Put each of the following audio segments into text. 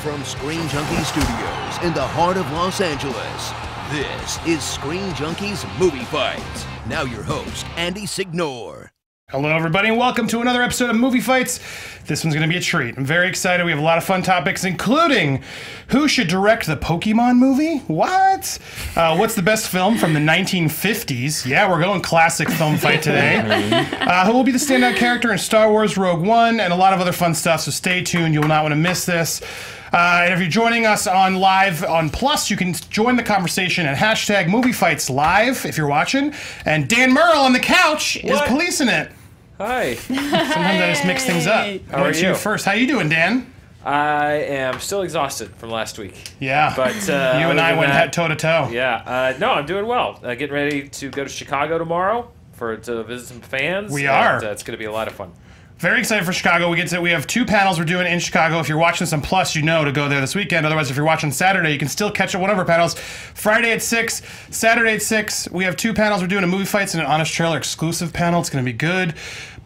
From Screen Junkies Studios in the heart of Los Angeles, this is Screen Junkies Movie Fights. Now your host, Andy Signore. Hello everybody and welcome to another episode of Movie Fights. This one's going to be a treat. I'm very excited. We have a lot of fun topics, including who should direct the Pokemon movie? What? What's the best film from the 1950s? Yeah, we're going classic film fight today. Who will be the standout character in Star Wars Rogue One, and a lot of other fun stuff, so stay tuned. You will not want to miss this. And if you're joining us on live on Plus, you can join the conversation at hashtag #MovieFightsLive if you're watching. And Dan Murrell on the couch is policing it. Hi. Sometimes I just mix things up. How are you? First, how you doing, Dan? I am still exhausted from last week. Yeah, but you and I went head toe to toe. Yeah, no, I'm doing well. Getting ready to go to Chicago tomorrow to visit some fans. We are. It's going to be a lot of fun. Very excited for Chicago. We have two panels we're doing in Chicago. If you're watching this on Plus, you know to go there this weekend. Otherwise, if you're watching Saturday, you can still catch one of our panels. Friday at 6, Saturday at 6. We have two panels. We're doing a Movie Fights and an Honest Trailer exclusive panel. It's going to be good.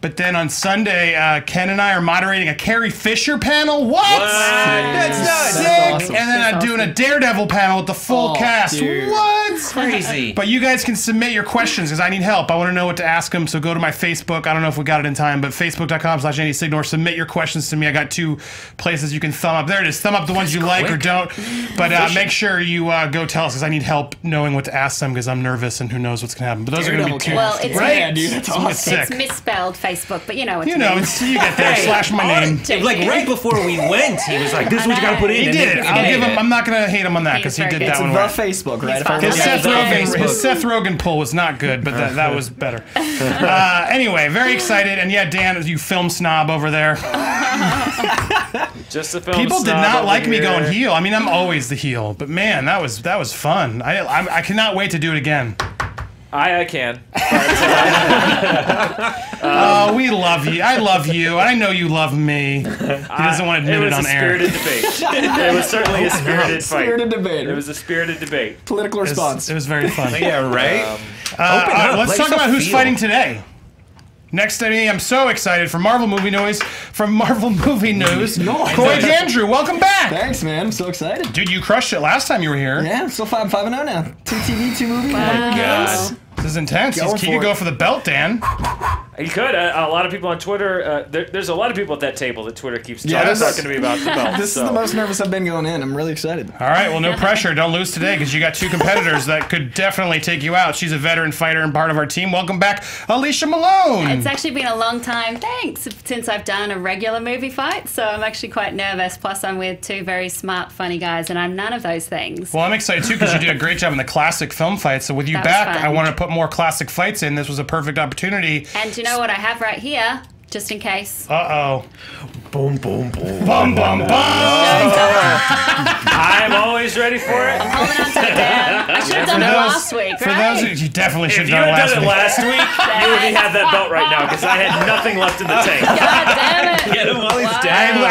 But then on Sunday, Ken and I are moderating a Carrie Fisher panel. What? That's sick. That's awesome. And then I'm doing a Daredevil panel with the full cast. Dude. What? Crazy. But you guys can submit your questions because I need help. I want to know what to ask them. So go to my Facebook. I don't know if we got it in time, but facebook.com/Andy Signore. Submit your questions to me. I got two places you can thumb up. There it is. Thumb up the ones you like or don't. But make sure you go tell us because I need help knowing what to ask them because I'm nervous and who knows what's going to happen. But those are going to be two. Well, it's right? Dude, that's awesome. It's misspelled Facebook, but you know what you get there. Slash my name. Like right before we went, he was like, "This is what you got to put in." He did it. I'll give him. I'm not going to hate him on that because he did that one right. It's Facebook, right? His Seth Rogen pull was not good, but that was better. Anyway, very excited, and yeah, Dan, you film snob over there. Just a film. People did not like me going heel. I mean, I'm Mm-hmm. always the heel, but man, that was fun. I cannot wait to do it again. I can. Oh, we love you. I love you. I know you love me. He doesn't want to admit it on air. It was a spirited debate. It was certainly a spirited fight. Spirited debate. It was a spirited debate. Political response. It was very fun. Yeah, right? Let's talk about who's fighting today. Next to me, I'm so excited for Marvel Movie News. From Marvel Movie News, Coy Jandrew, welcome back. Thanks, man. I'm so excited. Dude, you crushed it last time you were here. Yeah, I'm still 5-0 now. 2 TV, 2 movie. Oh, God. This is intense. He could go for the belt, Dan. He could. A lot of people on Twitter, there's a lot of people at that table that Twitter keeps talking to me about the belt. This is the most nervous I've been going in. I'm really excited. All right, well, no pressure. Don't lose today because you got two competitors that could definitely take you out. She's a veteran fighter and part of our team. Welcome back, Alicia Malone. It's actually been a long time, since I've done a regular movie fight, so I'm actually quite nervous. Plus, I'm with two very smart, funny guys, and I'm none of those things. Well, I'm excited, too, because you did a great job in the classic film fight. So with you back, I want to put more classic fights in. This was a perfect opportunity. And you know what I have right here, just in case? Uh-oh. Boom, boom, boom. Bum, bum, bum. I'm always ready for it. I'm holding on to it, Dan. I should have done it last week, For those of you definitely should have done done it last week. You would have had that belt right now because I had nothing left in the tank. God damn it. Get him while he's down.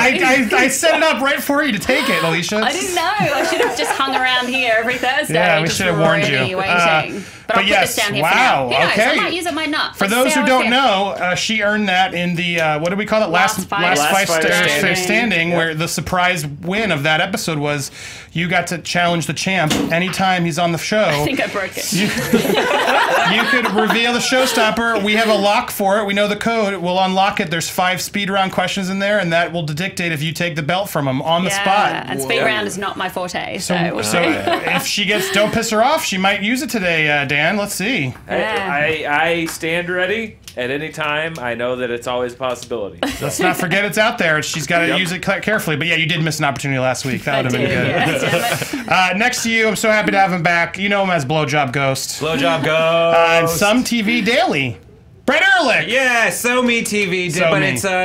I set it up right for you to take it, Alicia. I didn't know. I should have just hung around here every Thursday. Yeah, we should have warned you. Waiting. But I'll put this down here for now. Who knows? Okay. I might use it, might not. For those who don't know, she earned that in the, what do we call it? Last fight standing, where the surprise win of that episode was you got to challenge the champ anytime he's on the show. I think I broke it. You could reveal the showstopper. We have a lock for it. We know the code. We'll unlock it. There's 5 speed round questions in there, and that will dictate if you take the belt from him on the spot. And speed round is not my forte. So if she don't piss her off, she might use it today, Dan. Let's see. I stand ready at any time. I know that it's always a possibility. Let's not forget it's out there. She's got to use it carefully. But yeah, you did miss an opportunity last week. That would have been good. Yeah, next to you, I'm so happy to have him back. You know him as Blowjob Ghost. Blowjob Ghost. And Some TV Daily. Brett Erlich. Yeah, So Me TV.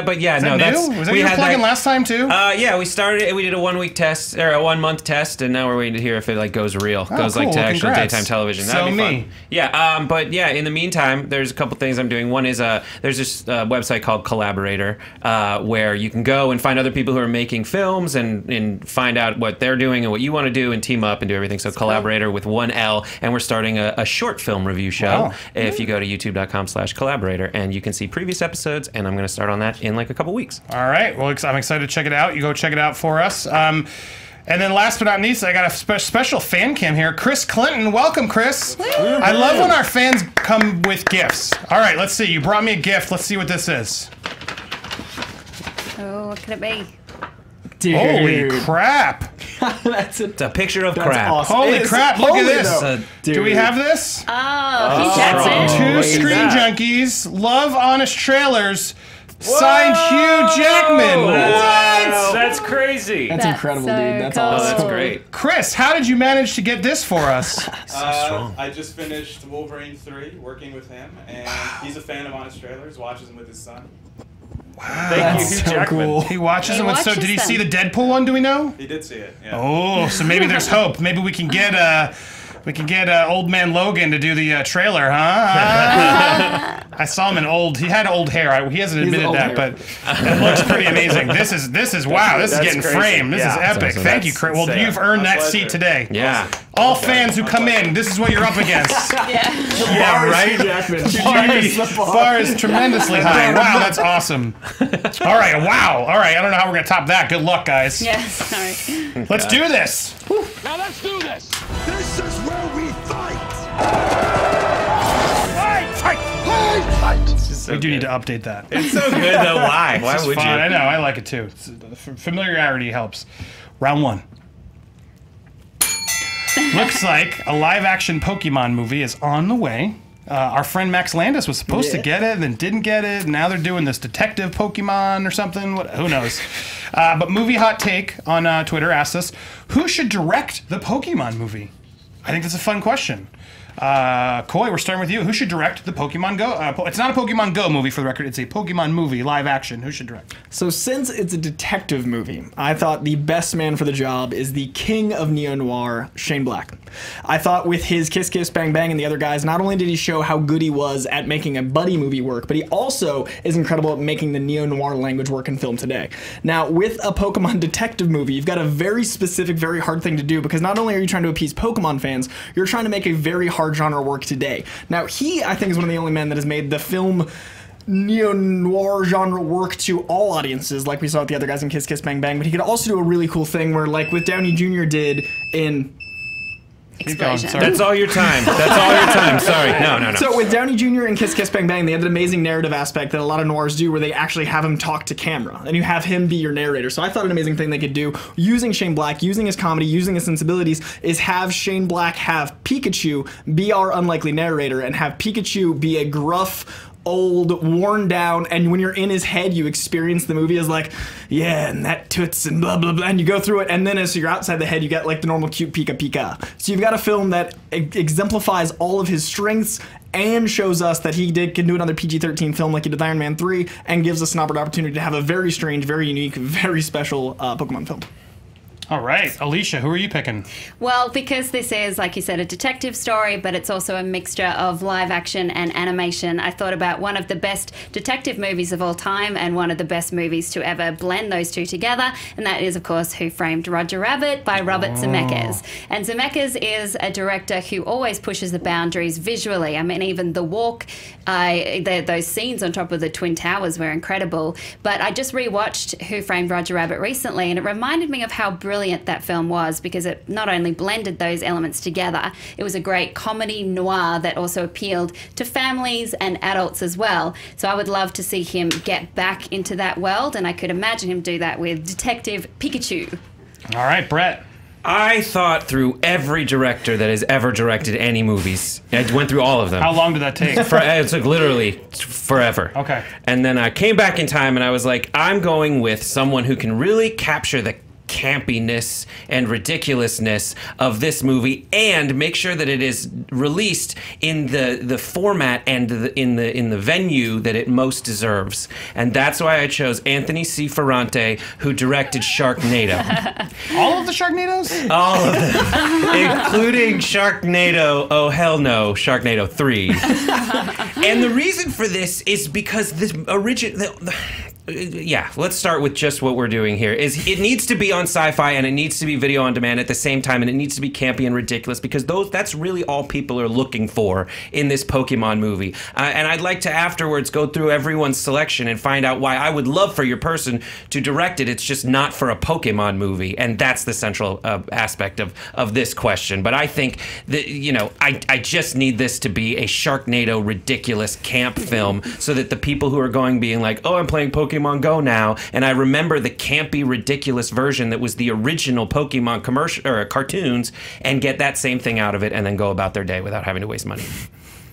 But yeah, no, that's new? Was that you were plugging last time too? Yeah, we started. We did a 1 week test or a 1 month test, and now we're waiting to hear if it goes real, goes cool. to actual Congrats. daytime television. So That'd be me. fun. Yeah, but yeah, in the meantime, there's a couple things I'm doing. One is there's this website called Collaborator, where you can go and find other people who are making films and find out what they're doing and what you want to do and team up and do everything. So Collaborator with 1 L, and we're starting a short film review show. If you go to youtube.com/collaborator. Collaborator, and you can see previous episodes, and I'm going to start on that in like a couple weeks. All right. Well, I'm excited to check it out. You go check it out for us. And then last but not least, I got a special fan cam here. Chris Clinton. Welcome, Chris. I love when our fans come with gifts. All right, let's see. You brought me a gift. Let's see what this is. Oh, what could it be? Dude. Holy crap. That's It's a picture of crap. awesome. Holy crap. Look at this. Dude. Do we have this? Oh, Hugh Jackman. Two look at Screen that. Junkies, Love Honest Trailers, signed Hugh Jackman. What? That's crazy. That's incredible, so dude. That's cool. Oh, awesome. that's great. Chris, how did you manage to get this for us? I just finished Wolverine 3, working with him, and he's a fan of Honest Trailers, watches them with his son. Thank you, That's Hugh so Jackman. cool. He watches He them. So watches did he them. see the Deadpool one? Do we know? He did see it, yeah. Oh, so maybe there's hope. Maybe we can get Old Man Logan to do the trailer, huh? I saw him in old. He had old hair. He hasn't He's admitted old that, hair. but it looks pretty amazing. This is wow. This is That's getting crazy. framed. This is Yeah. epic. awesome. Thank you, That's Chris. Well, insane. you've earned My that pleasure. seat today. Yeah. All fans who come in, this is what you're up against. Yeah, right? Jackman. Bar is tremendously high. Wow, that's awesome. All right, wow. All right, I don't know how we're going to top that. Good luck, guys. Yes, sorry. Let's do this. Now let's do this! This is where we fight! We do need to update that. It's so good, though. Why? Why would Fine. I you? know. I like it too. Familiarity helps. Round one. Looks like a live-action Pokemon movie is on the way. Our friend Max Landis was supposed to get it and then didn't get it. And now they're doing this detective Pokemon or something. Who knows? But Movie Hot Take on Twitter asked us, who should direct the Pokemon movie? I think that's a fun question. Coy, we're starting with you. Who should direct the Pokemon Go? It's not a Pokemon Go movie, for the record. It's a Pokemon movie, live action. Who should direct? So since it's a detective movie, I thought the best man for the job is the king of neo-noir, Shane Black. I thought with his Kiss Kiss Bang Bang and the other guys, not only did he show how good he was at making a buddy movie work, but he also is incredible at making the neo-noir language work in film today. Now, with a Pokemon detective movie, you've got a very specific, very hard thing to do, because not only are you trying to appease Pokemon fans, you're trying to make a very hard genre work today. Now, he, I think, is one of the only men that has made the film neo-noir genre work to all audiences, like we saw with the other guys in Kiss Kiss Bang Bang, but he could also do a really cool thing where, like with Downey Jr. did in... Keep going. Explosion. Sorry. That's all your time. That's all your time. Sorry. No. So with Downey Jr. and Kiss Kiss Bang Bang, they have that amazing narrative aspect that a lot of noirs do, where they actually have him talk to camera, and you have him be your narrator. So I thought an amazing thing they could do, using Shane Black, using his comedy, using his sensibilities, is have Shane Black have Pikachu be our unlikely narrator, and have Pikachu be a gruff, old, worn down, and when you're in his head, you experience the movie as like, yeah, and that toots and blah blah blah, and you go through it, and then as you're outside the head, you get like the normal cute Pika Pika. So you've got a film that exemplifies all of his strengths and shows us that he can do another PG-13 film like he did with Iron Man 3, and gives us an opportunity to have a very strange, very unique, very special Pokemon film. All right, Alicia, who are you picking? Well, because this is, like you said, a detective story, but it's also a mixture of live action and animation, I thought about one of the best detective movies of all time and one of the best movies to ever blend those two together, and that is, of course, Who Framed Roger Rabbit by Robert Zemeckis. And Zemeckis is a director who always pushes the boundaries visually. I mean, even The Walk, those scenes on top of the Twin Towers were incredible. But I just rewatched Who Framed Roger Rabbit recently, and it reminded me of how brilliant that film was, because it not only blended those elements together, it was a great comedy noir that also appealed to families and adults as well. So I would love to see him get back into that world, and I could imagine him do that with Detective Pikachu. All right, Brett. I thought through every director that has ever directed any movies. I went through all of them. How long did that take? It took literally forever. Okay. And then I came back in time and I was like, I'm going with someone who can really capture the campiness and ridiculousness of this movie and make sure that it is released in the format and in the venue that it most deserves. And that's why I chose Anthony C. Ferrante, who directed Sharknado. All of the Sharknadoes? All of them, including Sharknado, oh hell no, Sharknado 3. And the reason for this is because this yeah, let's start with just what we're doing here. Is it needs to be on Sci-Fi and it needs to be video on demand at the same time, and it needs to be campy and ridiculous because that's really all people are looking for in this Pokemon movie. And I'd like to afterwards go through everyone's selection and find out why I would love for your person to direct it. It's just not for a Pokemon movie, and that's the central aspect of this question. But I think that, you know, I just need this to be a Sharknado ridiculous camp film so that the people who are going being like, oh, I'm playing Pokemon Go now, and I remember the campy, ridiculous version that was the original Pokemon commercial or cartoons, and get that same thing out of it, and then go about their day without having to waste money.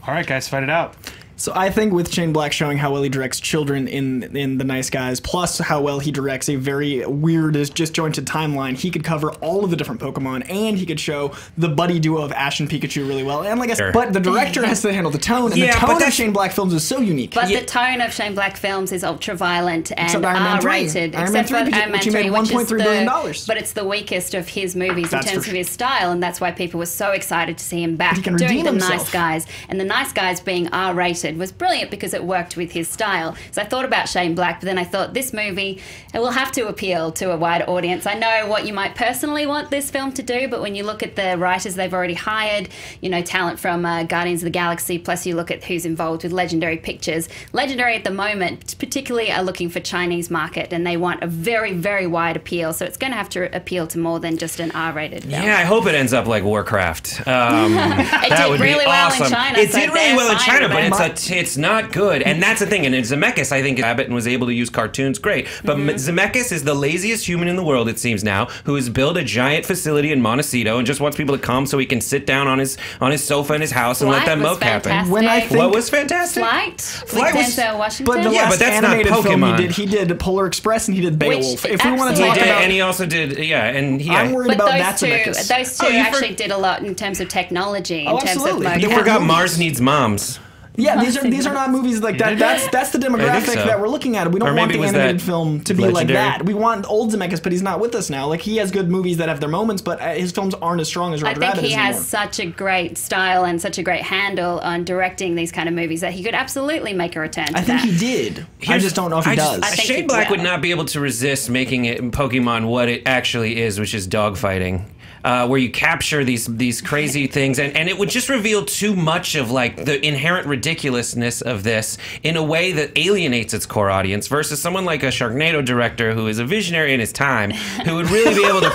All right, guys, fight it out. So I think with Shane Black showing how well he directs children in The Nice Guys, plus how well he directs a very weird, disjointed timeline, he could cover all of the different Pokemon, and he could show the buddy duo of Ash and Pikachu really well. And like I said, but the director has to handle the tone, and the tone of Shane Black films is so unique. But the tone of Shane Black films is ultra-violent and Except Iron Man 3. R-rated. Iron Man 3, which he made $1.3 billion. But it's the weakest of his movies in terms of his style, and that's why people were so excited to see him back doing The Nice Guys. And The Nice Guys being R-rated was brilliant because it worked with his style. So I thought about Shane Black, but then I thought this movie, it will have to appeal to a wider audience. I know what you might personally want this film to do, but when you look at the writers they've already hired, you know, talent from Guardians of the Galaxy, plus you look at who's involved with Legendary Pictures. Legendary at the moment particularly are looking for Chinese market, and they want a very, very wide appeal. So it's going to have to appeal to more than just an R-rated film. Yeah, I hope it ends up like Warcraft. It did really well in China. It did really well in China, but it's not good, and that's the thing. And in Zemeckis, I think Abbott was able to use cartoons great, but Zemeckis is the laziest human in the world, it seems now, who has built a giant facility in Montecito and just wants people to come so he can sit down on his sofa in his house and let that moke happen. What was fantastic? Flight was Denzel Washington. But the last that's animated not Pokemon. film he did Polar Express and he did Beowulf. If we want to talk about, and he also did, I'm worried about that Zemeckis. Those two actually did a lot in terms of technology, in terms of You forgot Mars Needs Moms. Yeah, these are not movies like that. That's the demographic that we're looking at. We don't want the animated film to be like that. We want old Zemeckis, but he's not with us now. Like, he has good movies that have their moments, but his films aren't as strong as Red Rabbit is anymore. I think he has such a great style and such a great handle on directing these kind of movies that he could absolutely make a return to that. I think he did. I just don't know if he does. Shane Black would not be able to resist making it in Pokemon what it actually is, which is dogfighting. Where you capture these crazy things, and it would just reveal too much of like the inherent ridiculousness of this in a way that alienates its core audience versus someone like a Sharknado director who is a visionary in his time, who would really be able to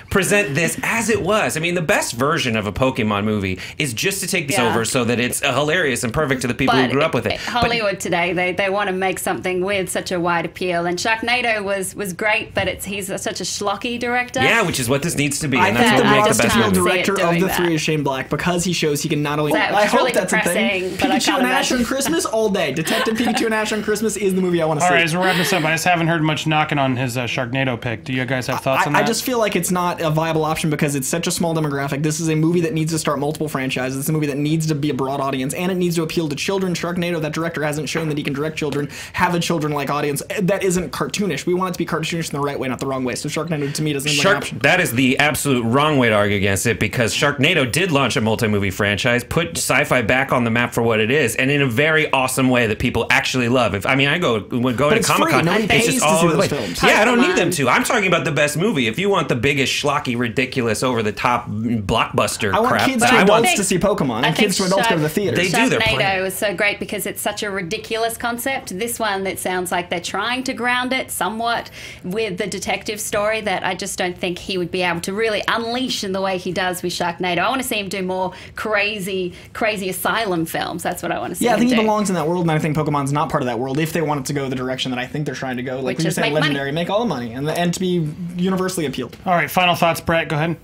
present this as it was. I mean, the best version of a Pokemon movie is just to take this over so that it's hilarious and perfect to the people who grew up with it. Hollywood today, they want to make something with such a wide appeal, and Sharknado was great, but he's such a schlocky director. Yeah, which is what this needs to be. I think the most appeal director of the three is Shane Black because he shows he can not only. I hope that's a thing. Pikachu and Ash on Christmas all day. Detective Pikachu and Ash on Christmas is the movie I want to see. All right, as we're wrapping this up, I just haven't heard much knocking on his Sharknado pick. Do you guys have thoughts on that? I just feel like it's not a viable option because it's such a small demographic. This is a movie that needs to start multiple franchises. It's a movie that needs to be a broad audience, and it needs to appeal to children. Sharknado, that director hasn't shown that he can direct children, have a children-like audience that isn't cartoonish. We want it to be cartoonish in the right way, not the wrong way. So Sharknado, to me, doesn't seem like an option. That is the absolute wrong way to argue against it, because Sharknado did launch a multi-movie franchise, put sci-fi back on the map for what it is, and in a very awesome way that people actually love. Would go to Comic-Con, it's just all over the place. Yeah, I don't need them to. I'm talking about the best movie. If you want the biggest, schlocky, ridiculous, over-the-top blockbuster I want kids to adults to see Pokemon, and kids to adults go to the theater. They do their plan. Sharknado is so great because it's such a ridiculous concept. This one, that sounds like they're trying to ground it somewhat with the detective story that I just don't think he would be able to really unleash in the way he does with Sharknado. I want to see him do more crazy asylum films. That's what I want to see. Yeah, I think he belongs in that world, and I think Pokemon's not part of that world if they want it to go the direction that I think they're trying to go. Like you said, Legendary, make all the money, and to be universally appealed. All right, final thoughts, Brett. Go ahead.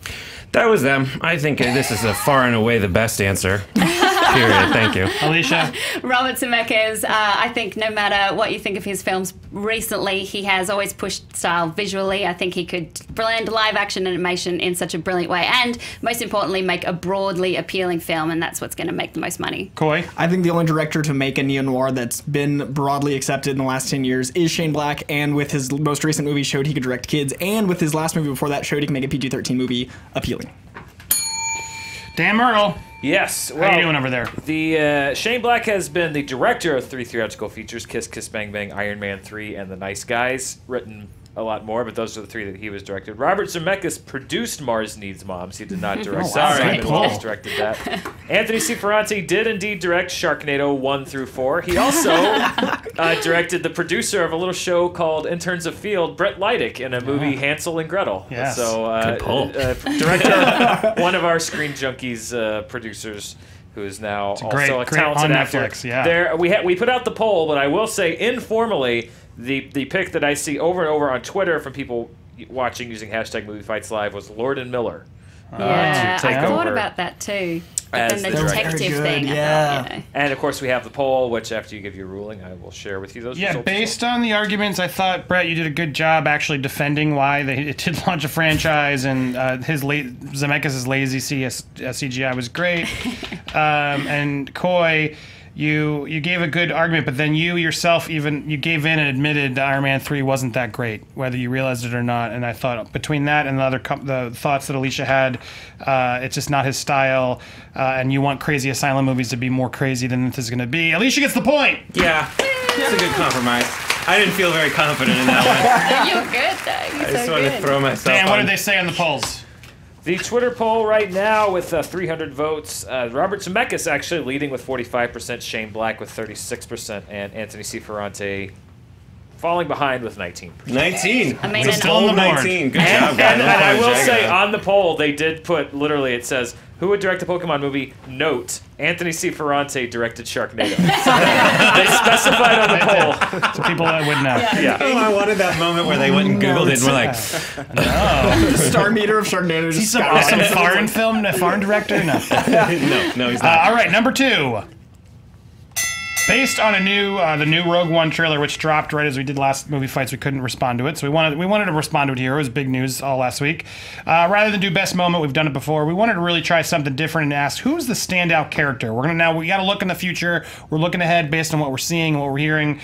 That was them. I think this is a far and away the best answer. Period. Thank you. Alicia? Robert Zemeckis, I think no matter what you think of his films recently, he has always pushed style visually. I think he could blend live action animation in such a brilliant way, and most importantly, make a broadly appealing film, and that's what's going to make the most money. Coy? I think the only director to make a neo-noir that's been broadly accepted in the last 10 years is Shane Black, and with his most recent movie showed he could direct kids, and with his last movie before that showed he could make a PG-13 movie appealing. Dan Murrell? Yes. Well, How are you doing over there? The Shane Black has been the director of 3 theatrical features: Kiss Kiss Bang Bang, Iron Man 3, and The Nice Guys. Written a lot more, but those are the 3 that he was directed. Robert Zemeckis produced Mars Needs Moms. He did not direct. Simon Wells directed that. Anthony C. Ferrante did indeed direct Sharknado 1 through 4. He also directed the producer of a little show called Interns of Field, Brett Leidick, in a movie Hansel and Gretel. Yes. So director, one of our Screen Junkies producers, who is now also a talented actor. Netflix, yeah. There, we put out the poll, but I will say informally, the pick that I see over and over on Twitter from people watching using hashtag #MovieFightsLive was Lord and Miller. Yeah, to take I thought over about that too. But as then the the detective director. thing, Yeah. I thought, And of course, we have the poll, which after you give your ruling, I will share with you those results. Based on the arguments, I thought, Brett, you did a good job actually defending why they did launch a franchise, and Zemeckis' lazy CGI was great. And Coy, you gave a good argument, but then you yourself you gave in and admitted that Iron Man 3 wasn't that great, whether you realized it or not. And I thought between that and the thoughts that Alicia had, it's just not his style. And you want crazy asylum movies to be more crazy than this is going to be. Alicia gets the point. Yeah, it's a good compromise. I didn't feel very confident in that You're good though. one. I just wanted to throw myself. Dan, what on. did they say on the polls? The Twitter poll right now with 300 votes, Robert Zemeckis actually leading with 45%, Shane Black with 36%, and Anthony C. Ferrante falling behind with 19%. 19. I mean, We're still on the board. 19. Good And, job, guys. and I will say on the poll, they did put, literally, it says, who would direct a Pokemon movie? Note, Anthony C. Ferrante directed Sharknado. They specified on the poll. So people that would know. Yeah. Oh, I wanted that moment where they went and Googled it and were like, The star meter of Sharknado just He's some awesome foreign director? No. no, he's not. All right, number 2. Based on the new Rogue One trailer, which dropped right as we did last Movie Fights, we couldn't respond to it, so we wanted to respond to it here. It was big news all last week. Rather than do best moment, we've done it before. We wanted to really try something different and ask who's the standout character. We got to look in the future. We're looking ahead based on what we're seeing, what we're hearing,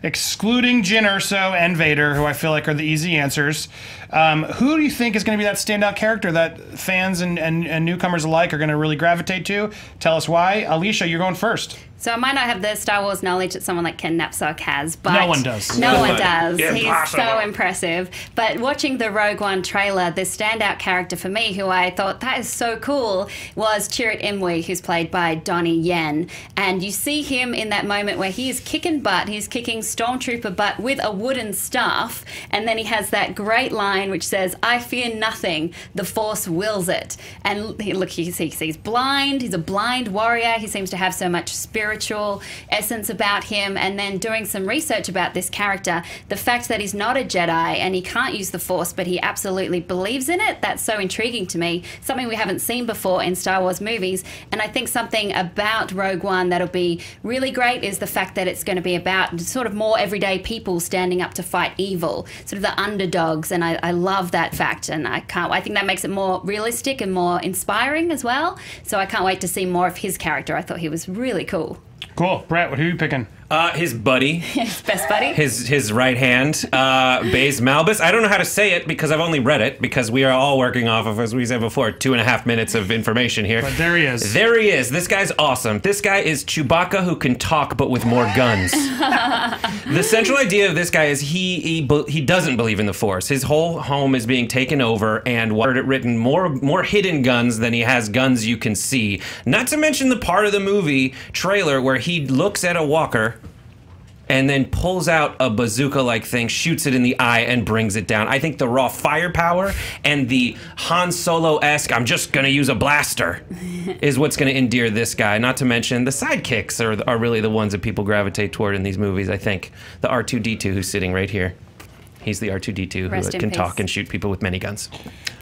excluding Jyn Erso and Vader, who I feel like are the easy answers. Who do you think is going to be that standout character that fans and newcomers alike are going to really gravitate to? Tell us why. Alicia, you're going first. So I might not have the Star Wars knowledge that someone like Ken Napzok has, but No one does. No one does. Impossible. He's so impressive. But watching the Rogue One trailer, the standout character for me, who I thought that is so cool, was Chirrut Imwe, who's played by Donnie Yen. And you see him in that moment where he is kicking butt. He's kicking stormtrooper butt with a wooden staff, and then he has that great line which says, "I fear nothing. The Force wills it." And he's blind. He's a blind warrior. He seems to have so much spiritual essence about him. And then doing some research about this character, the fact that he's not a Jedi and he can't use the Force, but he absolutely believes in it, that's so intriguing to me. Something we haven't seen before in Star Wars movies. And I think something about Rogue One that'll be really great is the fact that it's going to be about sort of more everyday people standing up to fight evil, sort of the underdogs. And I love that fact. And I think that makes it more realistic and more inspiring as well. So I can't wait to see more of his character. I thought he was really cool. Cool. Brett, who are you picking? His buddy. His best buddy. His right hand, Baze Malbus. I don't know how to say it because I've only read it, because we are all working off of, as we said before, 2.5 minutes of information here. But there he is. There he is. This guy's awesome. This guy is Chewbacca who can talk but with more guns. The central idea of this guy is he doesn't believe in the Force. His whole home is being taken over, and written more hidden guns than he has guns you can see. Not to mention the part of the movie trailer where he looks at a walker and then pulls out a bazooka-like thing, shoots it in the eye, and brings it down. I think the raw firepower and the Han Solo-esque, I'm just gonna use a blaster, is what's gonna endear this guy. Not to mention the sidekicks are really the ones that people gravitate toward in these movies, I think. The R2-D2 who's sitting right here. He's the R2-D2 Rest who in can peace. talk and shoot people with many guns.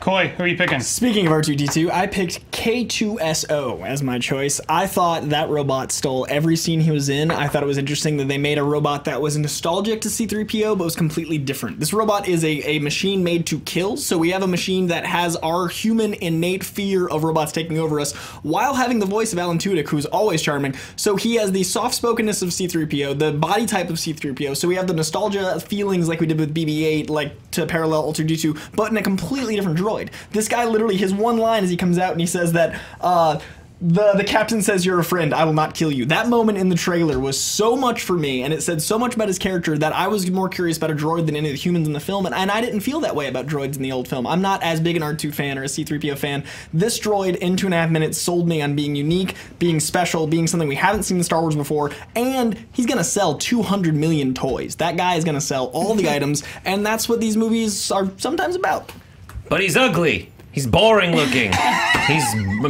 Coy, who are you picking? Speaking of R2-D2, I picked K2SO as my choice. I thought that robot stole every scene he was in. I thought it was interesting that they made a robot that was nostalgic to C-3PO, but was completely different. This robot is a machine made to kill, so we have a machine that has our human innate fear of robots taking over us, while having the voice of Alan Tudyk, who's always charming. So he has the soft-spokenness of C-3PO, the body type of C-3PO, so we have the nostalgia feelings like we did with BB-8, like to parallel R2-D2, but in a completely different droid. This guy literally, his one line as he comes out and he says that, The captain says, "You're a friend, I will not kill you." That moment in the trailer was so much for me, and it said so much about his character that I was more curious about a droid than any of the humans in the film, and I didn't feel that way about droids in the old film. I'm not as big an R2 fan or a C-3PO fan. This droid in 2.5 minutes sold me on being unique, being special, being something we haven't seen in Star Wars before, and he's gonna sell 200 million toys. That guy is gonna sell all the items, and that's what these movies are sometimes about. But he's ugly. He's boring looking. He's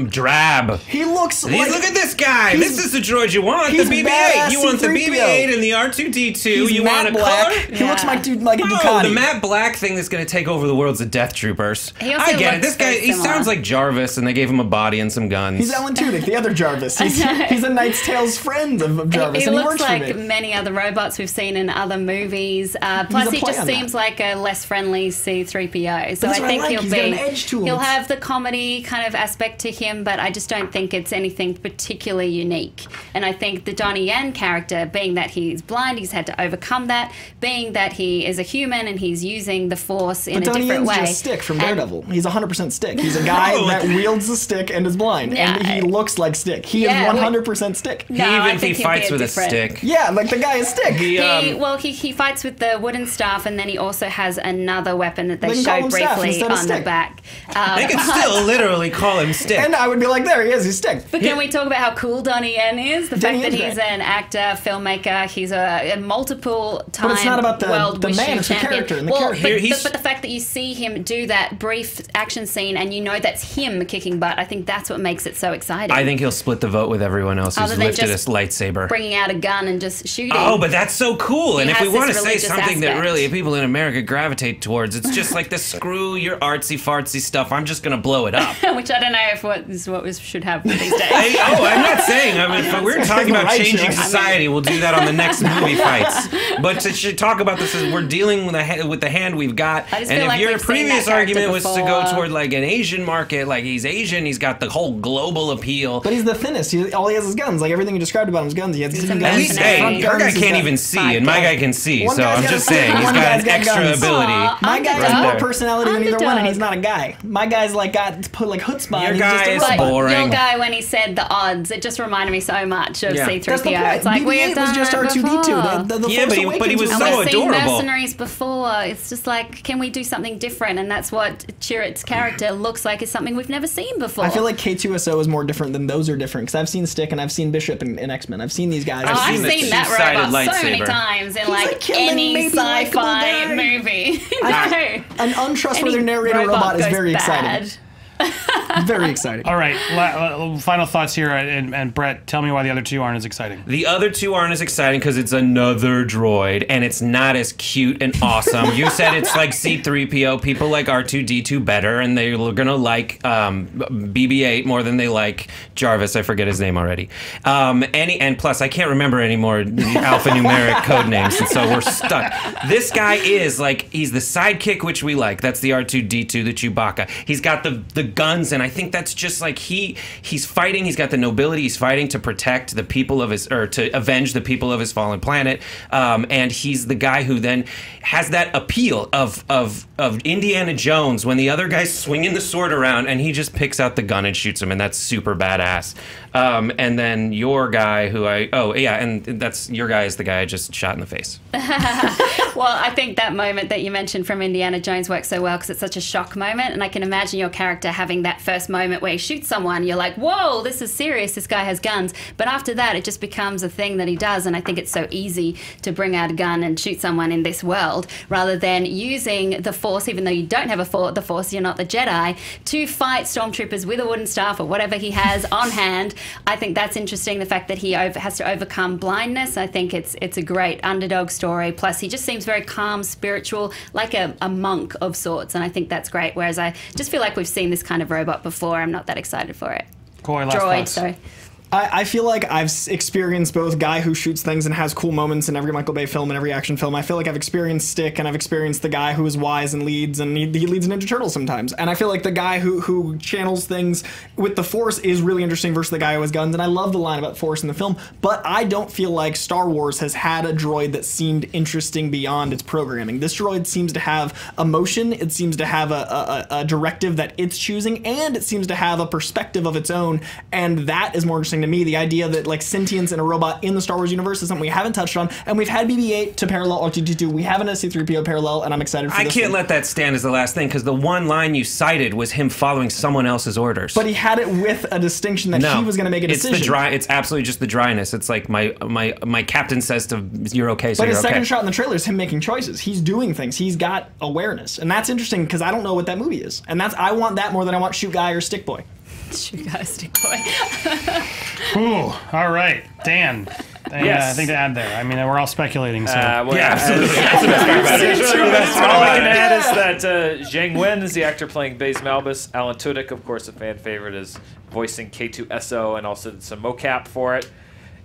drab. He looks like... Look at this guy. This is the droid you want. The BB-8. You want the BB-8 and the R2-D2. You want a color? He looks like a Ducati. Oh, the matte black thing that's going to take over the world's the Death Troopers. I get it. This guy, he sounds like Jarvis, and they gave him a body and some guns. He's Alan Tudyk, the other Jarvis. He's a Knight's Tale's friend of Jarvis, he and he looks works like for me. many other robots we've seen in other movies. Plus, he just seems like a less friendly C-3PO. So I think he'll got an edge to him. He'll have the comedy kind of aspect to him, but I just don't think it's anything particularly unique. And I think the Donnie Yen character, being that he's blind, he's had to overcome that, being that he is a human and he's using the Force in a different way. But just Stick from Daredevil. He's 100% Stick. He's a guy that wields the stick and is blind, and he looks like Stick. He is 100% Stick. No, even if he fights with a stick. Yeah, like the guy is Stick. He fights with the wooden staff, and then he also has another weapon that they showed briefly on the back. They can still literally call him Stick. And I would be like, there he is, he's Stick. But can we talk about how cool Donnie Yen is? The fact that he's an actor, filmmaker, he's a multiple-time But it's not about world the man, wishing it's the champion. character and the character. But the fact that you see him do that brief action scene and you know that's him kicking butt, I think that's what makes it so exciting. I think he'll split the vote with everyone else who's Other than lifted just his lightsaber. bringing out a gun and just shooting. Oh, but that's so cool. And if we want to say religious something that aspect. really people in America gravitate towards, it's just like the screw your artsy fartsy stuff. I'm just going to blow it up. Which I don't know if what we should have these days. I'm not saying. I mean, if we're talking about changing society, we'll do that on the next movie fights. But to talk about this, is we're dealing with the hand we've got. I just And feel if like your we've seen previous that character argument was to go before. toward like an Asian market, like he's Asian, he's got the whole global appeal. But he's the thinnest. All he has is guns. Like everything you described about him is guns. He has He's guns. At least, hey, front our guy guns, he's can't got even see, five and my guns. guy can see. One So guy's I'm got just a- saying, he's one got guy's an got extra guns. ability. Aw, My guy has underdog. more personality than either one, and Underdog. he's not a guy. My guy's like got put like chutzpah. Your and he's guy just a is robot. boring. Your guy, when he said the odds, it just reminded me so much of Yeah. C-3PO. That's the point. It's like BB-8 we've done was just it R2-D2. before. The Yeah, Force but he was Awakens And so we've seen adorable. mercenaries before. It's just like, can we do something different? And that's what Chirrut's character looks like, is something we've never seen before. I feel like K2SO is more different than those are different, because I've seen Stick and I've seen Bishop in X-Men. I've seen these guys. I've seen the seen that two-sided robot so many lightsaber. times in He's like a killing, any maybe likable sci-fi guy. movie. An untrustworthy Any narrator robot is goes very bad. exciting. Very exciting. All right, final thoughts here, and Brett, tell me why the other two aren't as exciting. The other two aren't as exciting because it's another droid, and it's not as cute and awesome. You said it's like C-3PO. People like R2-D2 better, and they're gonna like BB-8 more than they like Jarvis. I forget his name already. And plus, I can't remember any more alphanumeric code names, and so we're stuck. This guy is like, he's the sidekick, which we like. That's the R2-D2, the Chewbacca. He's got the guns, and I think that's just like he's fighting. He's got the nobility. He's fighting to protect the people of his, or to avenge the people of his fallen planet. And he's the guy who then has that appeal of Indiana Jones when the other guy's swinging the sword around, and he just picks out the gun and shoots him, and that's super badass. And then your guy, and that's your guy is the guy I just shot in the face. Well, I think that moment that you mentioned from Indiana Jones works so well because it's such a shock moment, and I can imagine your character having that first moment where he shoots someone. You're like, whoa, this is serious. This guy has guns. But after that, it just becomes a thing that he does, and I think it's so easy to bring out a gun and shoot someone in this world rather than using the Force, even though you don't have the Force, you're not the Jedi, to fight stormtroopers with a wooden staff or whatever he has on hand. I think that's interesting, the fact that he has to overcome blindness. I think it's a great underdog story. Plus, he just seems very calm, spiritual, like a monk of sorts, and I think that's great. Whereas I just feel like we've seen this kind of robot before. I'm not that excited for it. Coy, last Droid, thoughts. sorry. I feel like I've experienced both guy who shoots things and has cool moments in every Michael Bay film and every action film. I feel like I've experienced Stick, and I've experienced the guy who is wise and leads, and he leads Ninja Turtles sometimes. And I feel like the guy who channels things with the Force is really interesting versus the guy who has guns. And I love the line about Force in the film, but I don't feel like Star Wars has had a droid that seemed interesting beyond its programming. This droid seems to have emotion, it seems to have a directive that it's choosing, and it seems to have a perspective of its own, and that is more interesting to me. The idea that like sentience in a robot in the Star Wars universe is something we haven't touched on, and we've had BB-8 to parallel R2-D2. We haven't a C-3PO parallel, and I'm excited for this. I can't let that stand as the last thing, because the one line you cited was him following someone else's orders. But he had it with a distinction that he was going to make a decision. It's the dry. It's absolutely just the dryness. It's like my captain says to you're okay, so but you're his okay. second shot in the trailer is him making choices. He's doing things. He's got awareness, and that's interesting because I don't know what that movie is, and I want that more than I want Shoot Guy or Stick Boy. Shoot Guy, Stick Boy. Ooh, all right, Dan. Yes. I think to add there. I mean, we're all speculating, so. Well, Yeah, absolutely. That's the best part about it. All I can add is that Zhang Wen is the actor playing Baze Malbus. Alan Tudyk, of course, a fan favorite, is voicing K2SO and also did some mocap for it.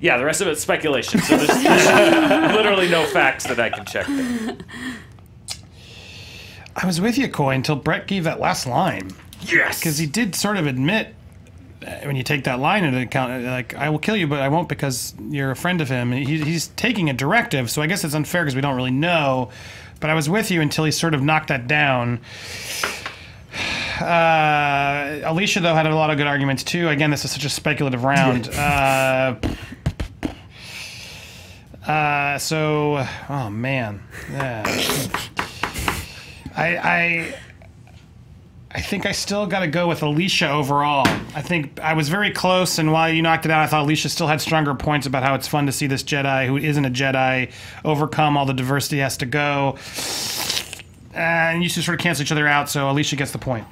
Yeah, the rest of it's speculation, so there's literally no facts that I can check there. I was with you, Coy, until Brett gave that last line. Yes! Because he did sort of admit, when you take that line into account, like, I will kill you, but I won't because you're a friend of him. He's taking a directive, so I guess it's unfair because we don't really know. But I was with you until he sort of knocked that down. Alicia, though, had a lot of good arguments, too. Again, this is such a speculative round. Oh, man. I think I still got to go with Alicia overall. I think I was very close, and while you knocked it out, I thought Alicia still had stronger points about how it's fun to see this Jedi who isn't a Jedi overcome all the diversity has to go. And you just sort of cancel each other out, so Alicia gets the point.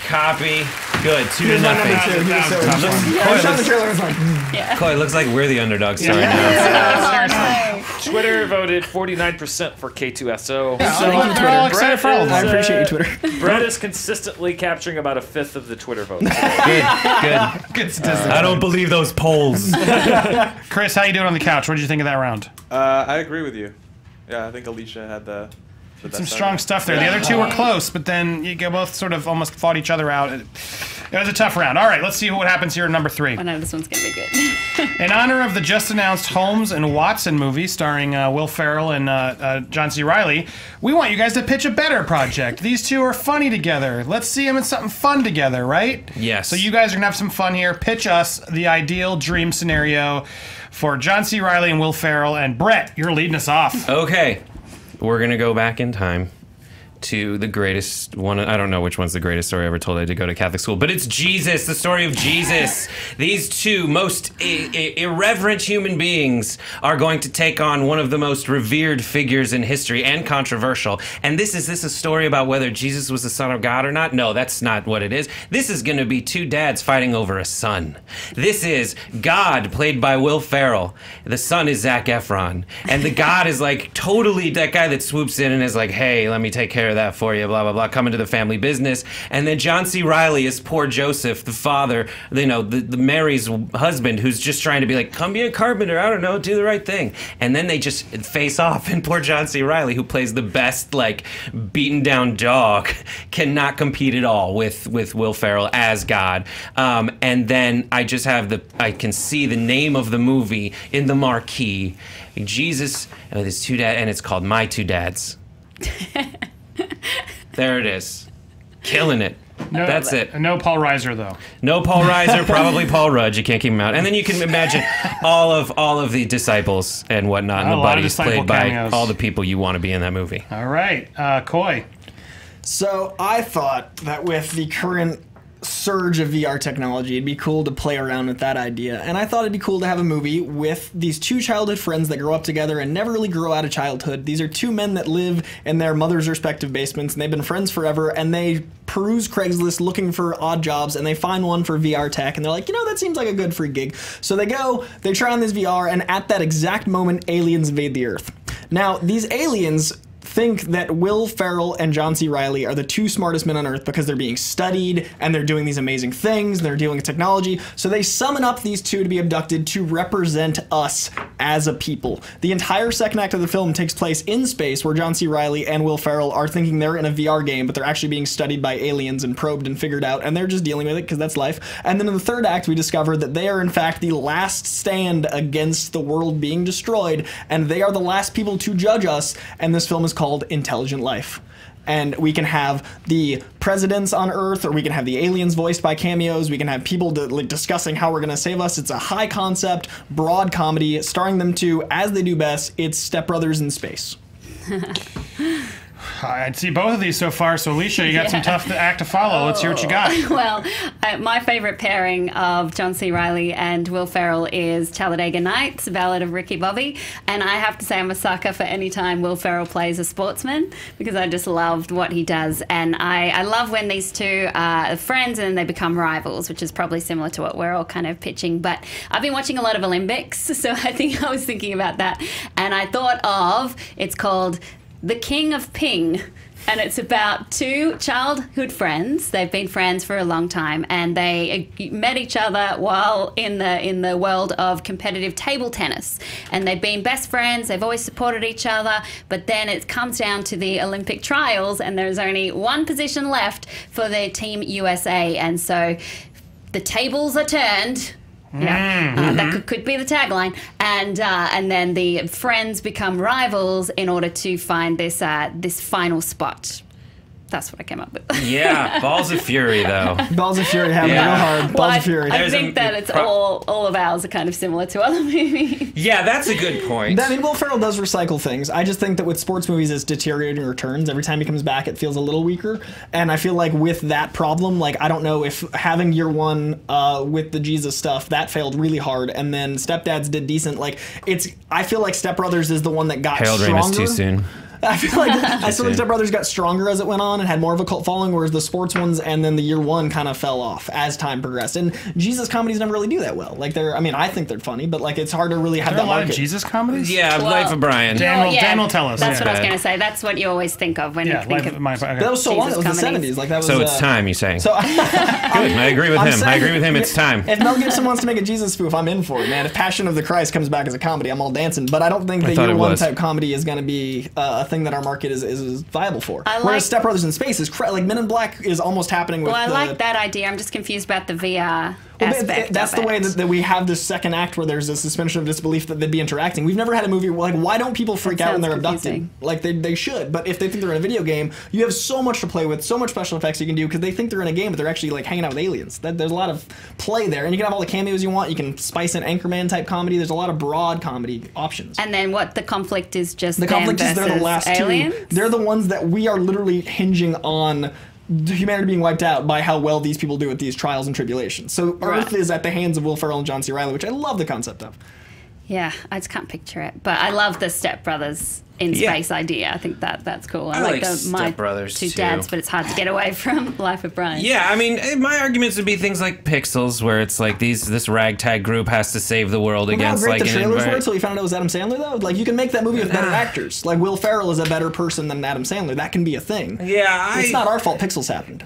Copy. Good. 2-0. Coy, looks like we're the underdogs right now. Twitter voted 49% for K2SO. They're all excited for all of I them. appreciate you, Twitter. Brett is consistently capturing about a fifth of the Twitter votes. Good. Good statistic. I don't believe those polls. Chris, how you doing on the couch? What did you think of that round? I agree with you. Yeah, I think Alicia had the best Some strong argument. stuff there. The other two were close, but then you both sort of almost fought each other out. It was a tough round. All right, let's see what happens here in number 3. I know this one's going to be good. In honor of the just-announced Holmes and Watson movie starring Will Ferrell and John C. Reilly, we want you guys to pitch a better project. These two are funny together. Let's see them in something fun together, right? Yes. So you guys are going to have some fun here. Pitch us the ideal dream scenario for John C. Reilly and Will Ferrell. And Brett, you're leading us off. Okay. We're going to go back in time to the greatest one. I don't know which one's the greatest story ever told. I had to go to Catholic school, but it's Jesus, the story of Jesus. These two most irreverent human beings are going to take on one of the most revered figures in history and controversial. And is this a story about whether Jesus was the son of God or not? No, that's not what it is. This is going to be two dads fighting over a son. This is God, played by Will Ferrell. The son is Zac Efron. And the God is like totally that guy that swoops in and is like, hey, let me take care of that for you, blah, blah, blah, come into the family business. And then John C. Reilly is poor Joseph, the father, the Mary's husband, who's just trying to be like, come be a carpenter, I don't know, do the right thing. And then they just face off, and poor John C. Reilly, who plays the best, like, beaten down dog, cannot compete at all with Will Ferrell as God. And then I can see the name of the movie in the marquee. Jesus with his two dads, and it's called My Two Dads. There it is. Killing it. No, that's it. No Paul Reiser, though. No Paul Reiser, probably Paul Rudd. You can't keep him out. And then you can imagine all of the disciples and whatnot, and the buddies played by all the people you want to be in that movie. All right. Coy. So I thought that with the current surge of VR technology, it'd be cool to play around with that idea. And I thought it'd be cool to have a movie with these two childhood friends that grow up together and never really grow out of childhood. These are two men that live in their mother's respective basements, and they've been friends forever, and they peruse Craigslist looking for odd jobs, and they find one for VR tech, and they're like, that seems like a good free gig. So they go, they try on this VR, and at that exact moment, aliens invade the Earth. Now, these aliens think that Will Ferrell and John C. Reilly are the two smartest men on earth because they're being studied and they're doing these amazing things, they're dealing with technology. So they summon up these two to be abducted to represent us as a people. The entire second act of the film takes place in space, where John C. Reilly and Will Ferrell are thinking they're in a VR game, but they're actually being studied by aliens and probed and figured out, and they're just dealing with it because that's life. And then in the third act, we discover that they are in fact the last stand against the world being destroyed, and they are the last people to judge us, and this film is called Intelligent Life. And we can have the presidents on Earth, or we can have the aliens voiced by cameos. We can have people discussing how we're going to save us. It's a high concept, broad comedy, starring them two as they do best. It's Step Brothers in space. I'd see both of these so far. So, Alicia, you got some tough act to follow. Let's hear what you got. Well, my favorite pairing of John C. Reilly and Will Ferrell is Talladega Nights, Ballad of Ricky Bobby. And I have to say I'm a sucker for any time Will Ferrell plays a sportsman, because I just loved what he does. And I love when these two are friends and then they become rivals, which is probably similar to what we're all kind of pitching. But I've been watching a lot of Olympics, so I think I was thinking about that. And I thought of, it's called The King of Ping, and it's about two childhood friends. They've been friends for a long time, and they met each other while in the world of competitive table tennis. And they've been best friends. They've always supported each other. But then it comes down to the Olympic trials, and there's only one position left for the Team USA. And so the tables are turned. Yeah, that could be the tagline, and then the friends become rivals in order to find this this final spot. That's what I came up with. Yeah, Balls of Fury, though. Balls of Fury, having to go hard. Balls of Fury. I think that it's all of ours are kind of similar to other movies. Yeah, that's a good point. I mean, Will Ferrell does recycle things. I just think that with sports movies, it's deteriorating returns. Every time he comes back, it feels a little weaker. And I feel like with that problem, like, I don't know if having year one with the Jesus stuff, that failed really hard. And then Stepdads did decent. Like, I feel like Step Brothers is the one that got Harold stronger. Ramis too soon. I feel like Step Brothers got stronger as it went on and had more of a cult following, whereas the sports ones and then the year one kind of fell off as time progressed. And Jesus comedies never really do that well. Like, I think they're funny, but like, it's hard to really have that Are there a lot market. of Jesus comedies? Yeah, Well, Life of Brian. Dan will tell us. That's Yeah. what I was going to say. That's what you always think of when you think of okay. That was so long. It Jesus was the comedies. 70s. Like, that was. So it's time, you're saying. So Good, I agree with him. I agree with him. It's time. If Mel Gibson wants to make a Jesus spoof, I'm in for it, man. If Passion of the Christ comes back as a comedy, I'm all dancing. But I don't think the year one type comedy is going to be a thing that our market is viable for. Whereas Step Brothers in Space is like Men in Black is almost happening with. Well, I like that idea. I'm just confused about the VR aspect. That's of the way it. that we have this second act where there's a suspension of disbelief that they'd be interacting. We've never had a movie where, like, why don't people freak out when they're abducted? Like, they should. But if they think they're in a video game, you have so much to play with, so much special effects you can do, because they think they're in a game, but they're actually like hanging out with aliens. There's a lot of play there, and you can have all the cameos you want. You can spice in Anchorman type comedy. There's a lot of broad comedy options. And then what the conflict is just The conflict is they're the last aliens? two. They're the ones that we are literally hinging on humanity being wiped out by how well these people do at these trials and tribulations. So Earth is at the hands of Will Ferrell and John C. Reilly, which I love the concept of. Yeah, I just can't picture it. But I love the Step Brothers in space idea. I think that's cool. I like my Step Brothers, two too. dads, but it's hard to get away from Life of Brian. Yeah, I mean, my arguments would be things like Pixels, where it's like this ragtag group has to save the world against How great like the an trailers were until you found out it was Adam Sandler, though. Like, you can make that movie with better actors. Like, Will Ferrell is a better person than Adam Sandler. That can be a thing. Yeah, It's not our fault Pixels happened.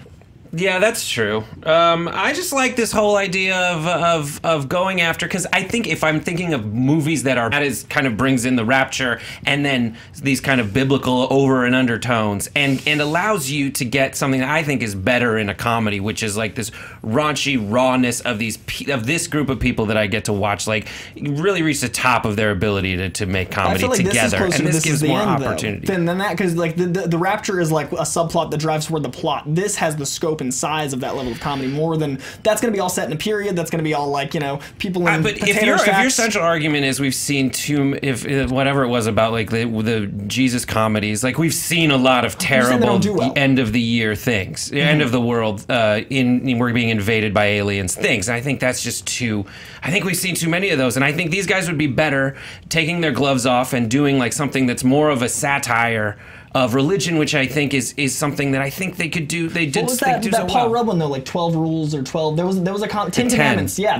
Yeah, that's true. I just like this whole idea of going after, because I think if I'm thinking of movies that is kind of brings in the rapture and then these kind of biblical over and undertones and allows you to get something that I think is better in a comedy, which is like this raunchy rawness of this group of people that I get to watch, like really reach the top of their ability to make comedy together, and this gives more opportunity than that, because like the rapture is like a subplot that drives toward the plot. This has the scope and size of that level of comedy more than that's going to be all set in a period. That's going to be all like, you know, people in but if your central argument is we've seen if whatever it was about like the Jesus comedies, like we've seen a lot of terrible end of the year things, end of the world, we're being invaded by aliens things. And I think that's just I think we've seen too many of those, and I think these guys would be better taking their gloves off and doing like something that's more of a satire of religion, which I think is something that I think they could do. They did. What was that Paul Rudd one though? Like 12 Rules or 12? There was a Ten Commandments. Yeah,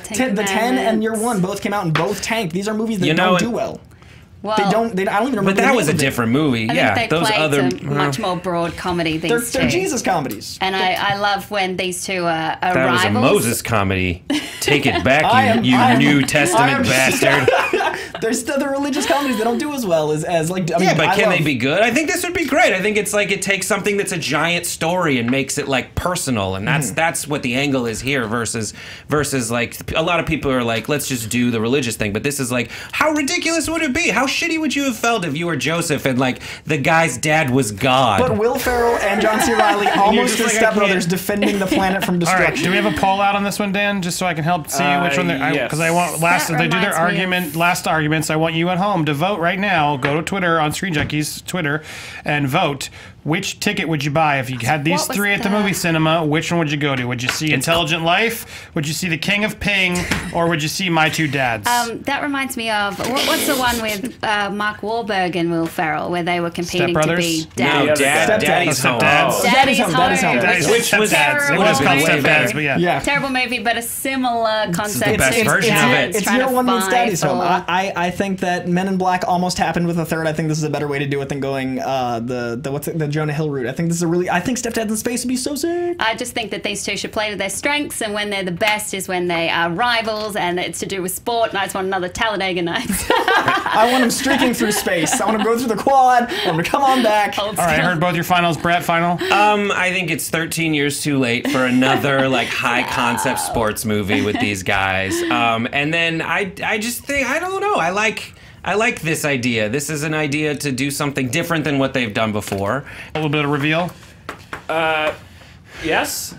the 10 and Year One both came out and both tanked. These are movies that don't do well. Well, I don't even remember. But the that name was a of it. different movie. I Yeah, think they those played other some much more broad comedy. These They're two. Jesus comedies. And I love when these two are That was a rivals. Moses comedy. Take it back, I am- New I Testament am- bastard. There's the religious comedies that don't do as well as like. I mean, Yeah, but I can love- they be good? I think this would be great. I think it's like it takes something that's a giant story and makes it like personal, and that's what the angle is here. Versus like a lot of people are like, let's just do the religious thing, but this is like, how ridiculous would it be? How shitty would you have felt if you were Joseph and like the guy's dad was God? But Will Ferrell and John C. Reilly, almost just as like, I stepbrothers, can't- defending the planet from All destruction. right, do we have a poll out on this one, Dan, just so I can help see which one? Yes. Because I want last. That They do their reminds me argument. Last arguments. I want you at home to vote right now. Go to Twitter on Screen Junkies Twitter and vote. Which ticket would you buy if you had these What was three at the the- movie cinema? Which one would you go to? Would you see Intelligent Life? Would you see The King of Ping? Or would you see My Two Dads? That reminds me of what's the one with Mark Wahlberg and Will Ferrell where they were competing Step to be Brothers? dads. no, Stepdads. Daddy's home. Stepdads. Daddy's Home. Daddy's Home. Daddy's Which Home. was Stepdads. It was terrible. called Way Stepdads, better. but yeah. Yeah. Terrible movie, but a similar concept. the best to version of it. dads It's trying year to one meets fight Daddy's Home. for- I think that Men in Black almost happened with a third. I think this is a better way to do it than going the Jonah Hill route. I think this is a really. I think Stepdads in Space would be so sick. I just think that these two should play to their strengths, and when they're the best is when they are rivals, and it's to do with sport. And I just want another Talladega Nights. I want him streaking through space. I want him to go through the quad. I want him to come on back. Old All right, I school. heard both your finals. Brett, final? I think it's 13 years too late for another like high concept sports movie with these guys. And then I just think I don't know. I like this idea. This is an idea to do something different than what they've done before. A little bit of reveal. Yes.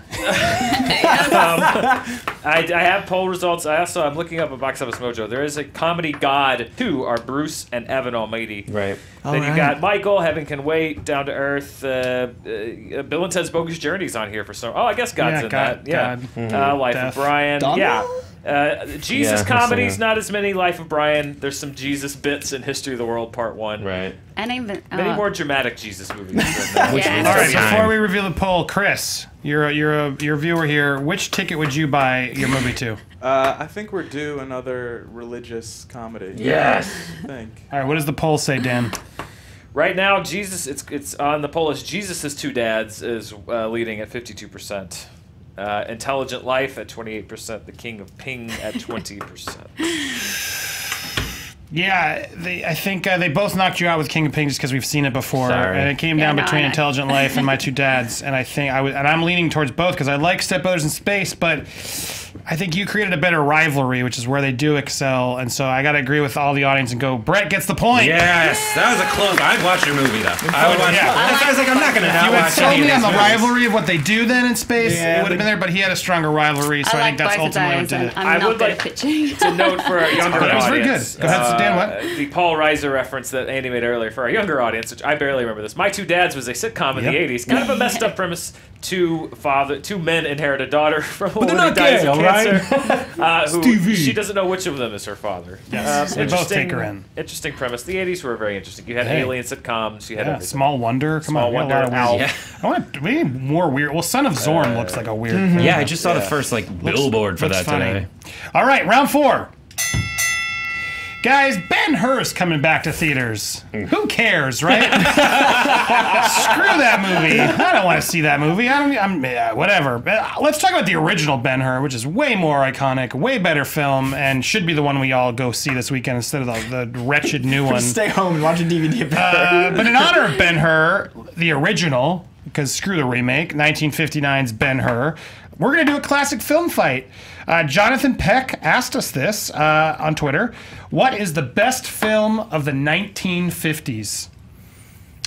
I have poll results. I'm looking up a Box Office Mojo. There is a comedy god. Two are Bruce and Evan Almighty. Right. Then you got Michael, Heaven Can Wait, Down to Earth. Bill and Ted's Bogus Journey's on here for some. Oh, I guess God's in that. Yeah. Life Death. of Brian. Donna? Yeah. Jesus Yeah, comedies, so- not as many. Life of Brian. There's some Jesus bits in History of the World Part 1. Right. And even Many more dramatic Jesus movies. than Yeah. All right, Time. before we reveal the poll, Chris, you're a viewer here. Which ticket would you buy your movie to? I think we're due another religious comedy. Yes. I think. All right, what does the poll say, Dan? Right now, Jesus. It's on the poll. Is Jesus' Two Dads is leading at 52%. Intelligent Life at 28%. The King of Ping at 20%. Yeah, I think they both knocked you out with King of Ping just because we've seen it before, Sorry. and it came Yeah, down no, between I know. Intelligent Life and My Two Dads, and I think and I'm leaning towards both because I like Step Brothers in Space, but I think you created a better rivalry, which is where they do excel, and so I got to agree with all the audience and go, Brett gets the point. Yes, that was a close. I'd watch your movie though. I would watch. Yeah. I was like, I'm not gonna not You had watch sold any of me on these the movies. rivalry of what they do then in space. Yeah, it would have but- been there, but he had a stronger rivalry, so I, I think like that's both of ultimately what those, did and it. I'm I not would good like at pitching. To note for a younger That was audience. very good. Go ahead, Dan, what? The Paul Reiser reference that Andy made earlier for our younger audience, which I barely remember this. My Two Dads was a sitcom in Yep. the 80s. Kind of a messed up premise. Two men inherit a daughter from a they're woman who not dies gay, of all right? cancer. Who she doesn't know which of them is her father. Yes, they both interesting- take her in. Interesting premise. The 80s were very interesting. You had Hey. alien sitcoms. You had Yeah, everything. Small Wonder. Come Small on, we had a Wonder, lot of weird. Alf. We need more weird. Well, Son of Zorn looks like a weird thing. Yeah, I just saw the first like billboard for Looks that funny. today. All right, round 4. Guys, Ben-Hur's coming back to theaters. Who cares, right? Screw that movie. I don't want to see that movie. Whatever. Let's talk about the original Ben-Hur, which is way more iconic, way better film, and should be the one we all go see this weekend instead of the wretched new one. Stay home and watch a DVD of that. But in honor of Ben-Hur, the original, because screw the remake, 1959's Ben-Hur, we're going to do a classic film fight. Jonathan Peck asked us this on Twitter. What is the best film of the 1950s?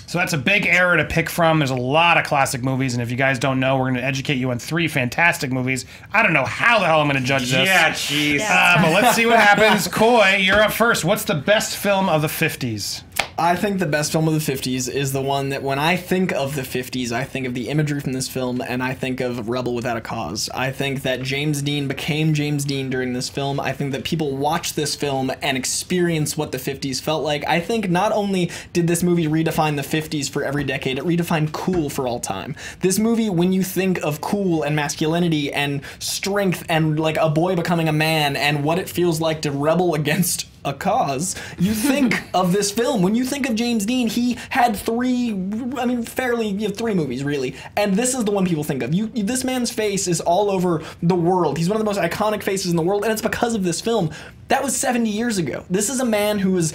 So that's a big era to pick from. There's a lot of classic movies, and if you guys don't know, we're going to educate you on 3 fantastic movies. I don't know how the hell I'm going to judge this. Yeah, jeez. But let's see what happens. Coy, you're up first. What's the best film of the 50s? I think the best film of the 50s is the one that when I think of the 50s, I think of the imagery from this film and I think of Rebel Without a Cause. I think that James Dean became James Dean during this film. I think that people watch this film and experience what the 50s felt like. I think not only did this movie redefine the 50s for every decade, it redefined cool for all time. This movie, when you think of cool and masculinity and strength and like a boy becoming a man and what it feels like to rebel against a cause, you think of this film. When you think of James Dean, he had three movies, really. And this is the one people think of. This man's face is all over the world. He's one of the most iconic faces in the world, and it's because of this film. That was 70 years ago. This is a man who has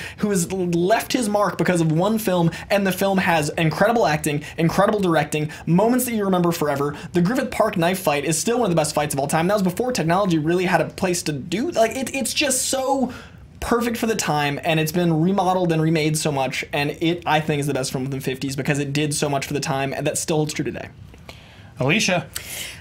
left his mark because of one film, and the film has incredible acting, incredible directing, moments that you remember forever. The Griffith Park knife fight is still one of the best fights of all time. That was before technology really had a place to do. Like, it's just so perfect for the time, and it's been remodeled and remade so much, and it, I think, is the best film of the 50s because it did so much for the time, and that still holds true today. Alicia.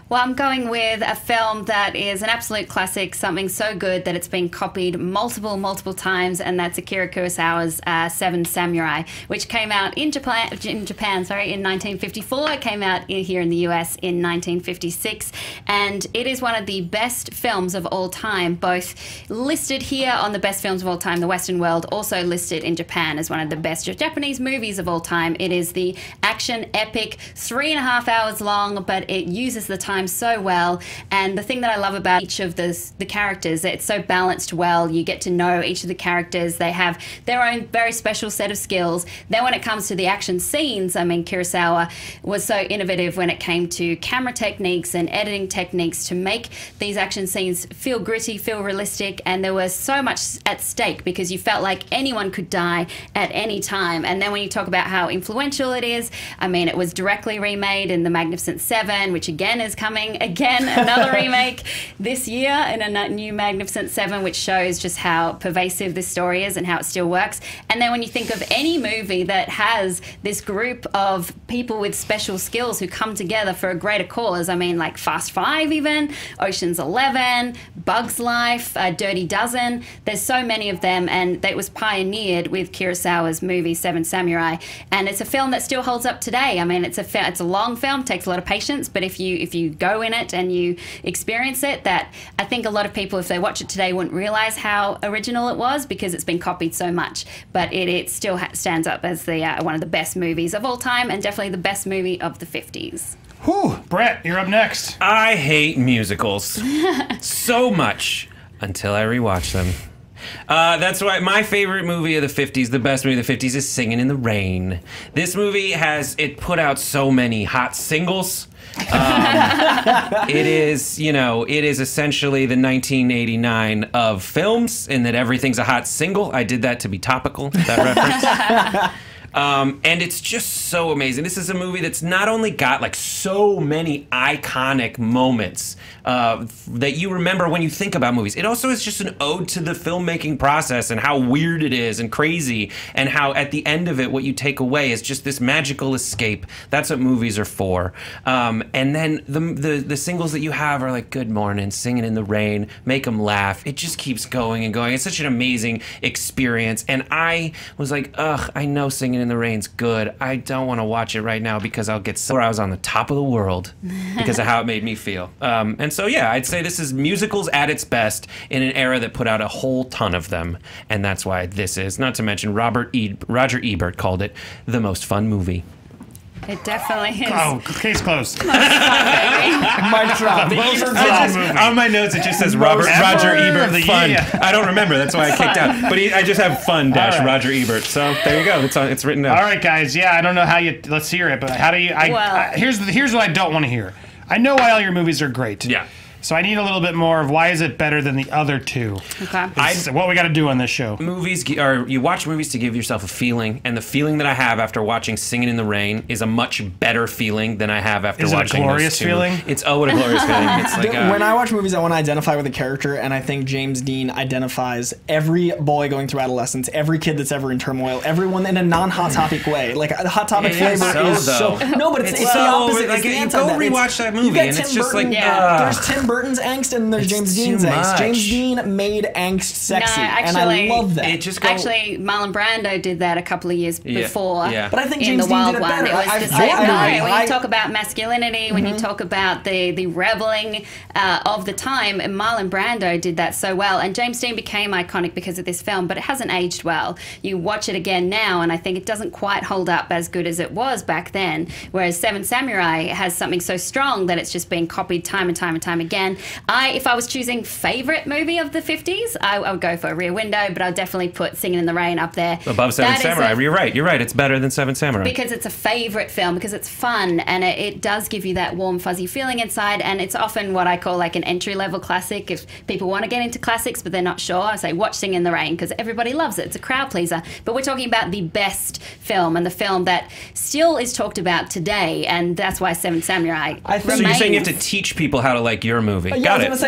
Well, I'm going with a film that is an absolute classic, something so good that it's been copied multiple times, and that's Akira Kurosawa's Seven Samurai, which came out in Japan in 1954. It came out here in the US in 1956, and it is one of the best films of all time, both listed here on the best films of all time, the Western world, also listed in Japan as one of the best Japanese movies of all time. It is the action epic, 3.5 hours long, but it uses the time so well, and the thing that I love about each of the characters, it's so balanced well. You get to know each of the characters. They have their own very special set of skills. Then when it comes to the action scenes, I mean, Kurosawa was so innovative when it came to camera techniques and editing techniques to make these action scenes feel gritty, feel realistic, and there was so much at stake because you felt like anyone could die at any time. And then when you talk about how influential it is, I mean, it was directly remade in The Magnificent Seven, which again is coming again, another remake this year in a new Magnificent Seven, which shows just how pervasive this story is and how it still works. And then when you think of any movie that has this group of people with special skills who come together for a greater cause, I mean, like Fast Five even, Ocean's 11, Bug's Life, Dirty Dozen, there's so many of them, and that was pioneered with Kurosawa's movie Seven Samurai, and it's a film that still holds up today. I mean, it's a long film, takes a lot of patience, but if you go in it and you experience it, that I think a lot of people, if they watch it today, wouldn't realize how original it was because it's been copied so much. But it still stands up as the one of the best movies of all time, and definitely the best movie of the 50s. Whew, Brett, you're up next. I hate musicals so much until I rewatch them. That's why my favorite movie of the 50s, the best movie of the 50s, is Singin' in the Rain. This movie put out so many hot singles. It is essentially the 1989 of films in that everything's a hot single. I did that to be topical, that reference. And it's just so amazing. This is a movie that's not only got like so many iconic moments that you remember when you think about movies. It also is just an ode to the filmmaking process and how weird it is and crazy, and how at the end of it, what you take away is just this magical escape. That's what movies are for. And then the singles that you have are like Good Morning, Singing in the Rain, Make 'Em Laugh. It just keeps going and going. It's such an amazing experience. And I was like, ugh, I know Singing in the Rain's good. I don't want to watch it right now because I'll get so I was on the top of the world because of how it made me feel. And so, yeah, I'd say this is musicals at its best in an era that put out a whole ton of them. And that's why this is, not to mention Roger Ebert called it the most fun movie. It definitely is. Oh, case closed. Most fun, Mic drop. On my notes, it just says Roger Ebert fun. I don't remember. That's why I kicked out. But I just have fun dash right. Roger Ebert. So there you go. It's written down. All right, guys. Yeah, I don't know how you. Let's hear it. But how do you? Here's what I don't want to hear. I know why all your movies are great. Yeah. So I need a little bit more of why is it better than the other two? Okay. What we got to do on this show. You watch movies to give yourself a feeling, and the feeling that I have after watching Singing in the Rain is a much better feeling than I have after watching those two. Is it a glorious feeling? It's what a glorious feeling. It's like when I watch movies, I want to identify with a character, and I think James Dean identifies every boy going through adolescence, every kid that's ever in turmoil, everyone in a non-Hot Topic way. Like the Hot Topic flavor is so no, but it's the opposite. Like, it's go rewatch that movie, and it's just like there's Tim Burton's angst and there's James Dean's angst. James Dean made angst sexy, and I love that. Actually, Marlon Brando did that a couple of years before. Yeah. But I think in James The Wild Dean did it One, better. it was the same. When you talk about masculinity, when you talk about the reveling of the time, Marlon Brando did that so well. And James Dean became iconic because of this film, but it hasn't aged well. You watch it again now, and I think it doesn't quite hold up as good as it was back then. Whereas Seven Samurai has something so strong that it's just been copied time and time and time again. again. If I was choosing favorite movie of the 50s, I would go for Rear Window, but I'll definitely put Singing in the Rain up there. Above Seven Samurai. You're right. It's better than Seven Samurai. Because it's a favorite film, because it's fun, and it does give you that warm, fuzzy feeling inside, and it's often what I call like an entry-level classic. If people want to get into classics, but they're not sure, I say watch Singing in the Rain, because everybody loves it. It's a crowd pleaser. But we're talking about the best film, and the film that still is talked about today, and that's why Seven Samurai remains. So you're saying you have to teach people how to like your movie. Got it. No, it's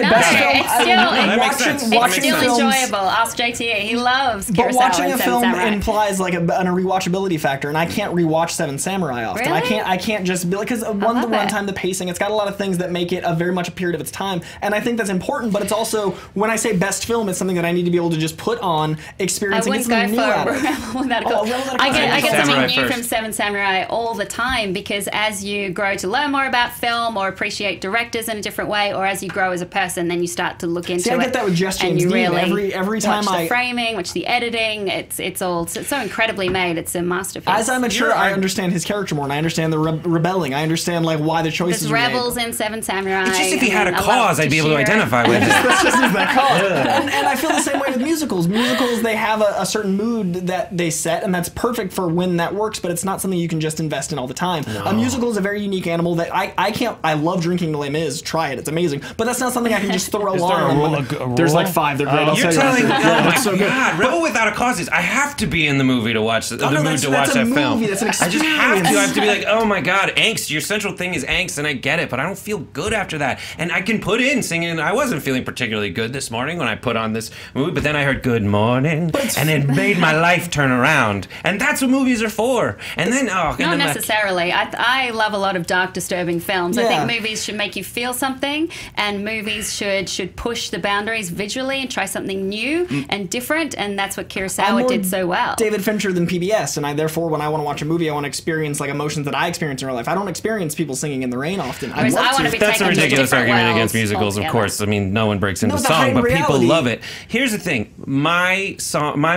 still films, enjoyable. Ask JT. He loves Kurosawa. But watching a film Samurai. implies like a rewatchability factor, and I can't rewatch Seven Samurai often. Really? I can't just be like, because one, the runtime, the pacing, it's got a lot of things that make it very much a period of its time, and I think that's important. But it's also, when I say best film, it's something that I need to be able to just put on, experience, and get something new out of it. I get something new from Seven Samurai all the time, because as you grow to learn more about film or appreciate directors in a different way, or as you grow as a person, then you start to look into it. I get that with Just James Dean. Every time watch the framing, watch the editing. It's so incredibly made. It's a masterpiece. As I mature, I understand his character more, and I understand the rebelling. I understand like why the choices There's were made. rebels in Seven Samurai. It's just if he had a cause, I'd be able to identify with it. That's just that cause. And I feel the same way with musicals. Musicals, they have a certain mood that they set, and that's perfect for when that works, but it's not something you can just invest in all the time. No. A musical is a very unique animal that I can't. I love Drinking to Les Mis. Try it. It's amazing. But that's not something I can just throw on. There's like 5. They're great. You're telling me, oh my God, Rebel Without a Cause is, I have to be in the movie to watch the mood to watch that film. That's an experience. I just have to. I have to be like, oh my God, angst. Your central thing is angst, and I get it, but I don't feel good after that. And I can put in singing. I wasn't feeling particularly good this morning when I put on this movie, but then I heard Good Morning, and it made my life turn around. And that's what movies are for. And then, not necessarily. I love a lot of dark, disturbing films. I think movies should make you feel something, and movies should push the boundaries visually and try something new and different, and that's what Kurosawa did so well. David Fincher than PBS, and therefore when I want to watch a movie, I want to experience like emotions that I experience in real life. I don't experience people singing in the rain often. That's a ridiculous argument against musicals, of course. I mean, no one breaks into song, but people love it. Here's the thing: my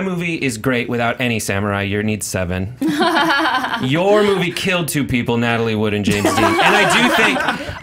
movie is great without any samurai. Yours needs 7. Your movie killed 2 people, Natalie Wood and James Dean. And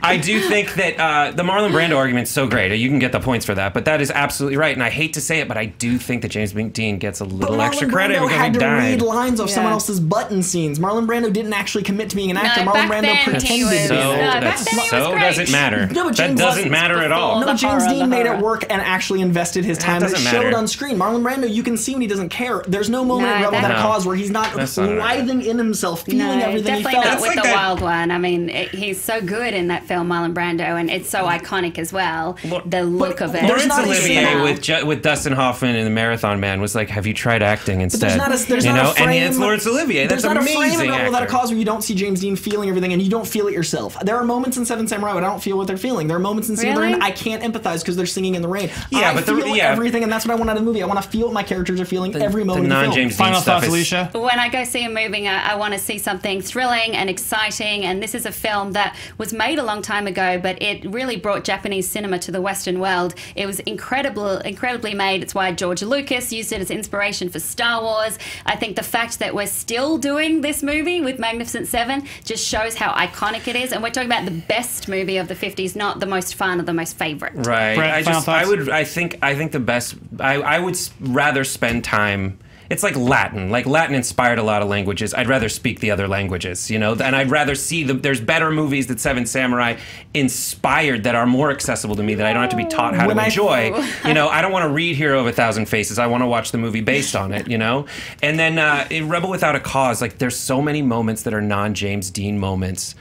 I do think that the Marlon Brando argument's so great. You can get the points for that, but that is absolutely right. And I hate to say it, but I do think that James Dean gets a little extra credit because he died. Marlon Brando had to read lines off someone else's button scenes. Marlon Brando didn't actually commit to being an actor. Marlon Brando pretended to be an actor. So doesn't matter. No, that doesn't matter at all. No, James Dean made it work and actually invested his time. It showed on screen. Marlon Brando, you can see when he doesn't care. There's no moment in Rebel Without a Cause where he's not writhing in himself, feeling everything he felt. Definitely not with the Wild One. I mean, he's so good in that film, Marlon Brando, and it's so iconic as well. The look of it. Laurence Olivier with Dustin Hoffman in The Marathon Man was like, "Have you tried acting instead?" There's not a frame. And it's Laurence Olivier. That's amazing. There's not a frame in Rebel Without a Cause where you don't see James Dean feeling everything, and you don't feel it yourself. There are moments in Seven Samurai where I don't feel what they're feeling. There are moments in Singing in the Rain I can't empathize because they're singing in the rain. I feel everything, and that's what I want out of the movie. I want to feel what my characters are feeling every moment of the film. Final thoughts, Alicia? When I go see a movie, I want to see something thrilling and exciting, and this is a film that was made a long time ago, but it really brought Japanese cinema to the Western world. It was incredibly made. It's why George Lucas used it as inspiration for Star Wars. I think the fact that we're still doing this movie with Magnificent Seven just shows how iconic it is, and we're talking about the best movie of the 50s, not the most fun or the most favorite. Right. Brett, I think the best. I would rather spend time. It's like Latin. Like Latin inspired a lot of languages. I'd rather speak the other languages, you know? And I'd rather see there's better movies that Seven Samurai inspired that are more accessible to me that I don't have to be taught how to enjoy. You know, I don't want to read Hero of a Thousand Faces. I want to watch the movie based on it, you know? And then in Rebel Without a Cause, like there's so many moments that are non-James Dean moments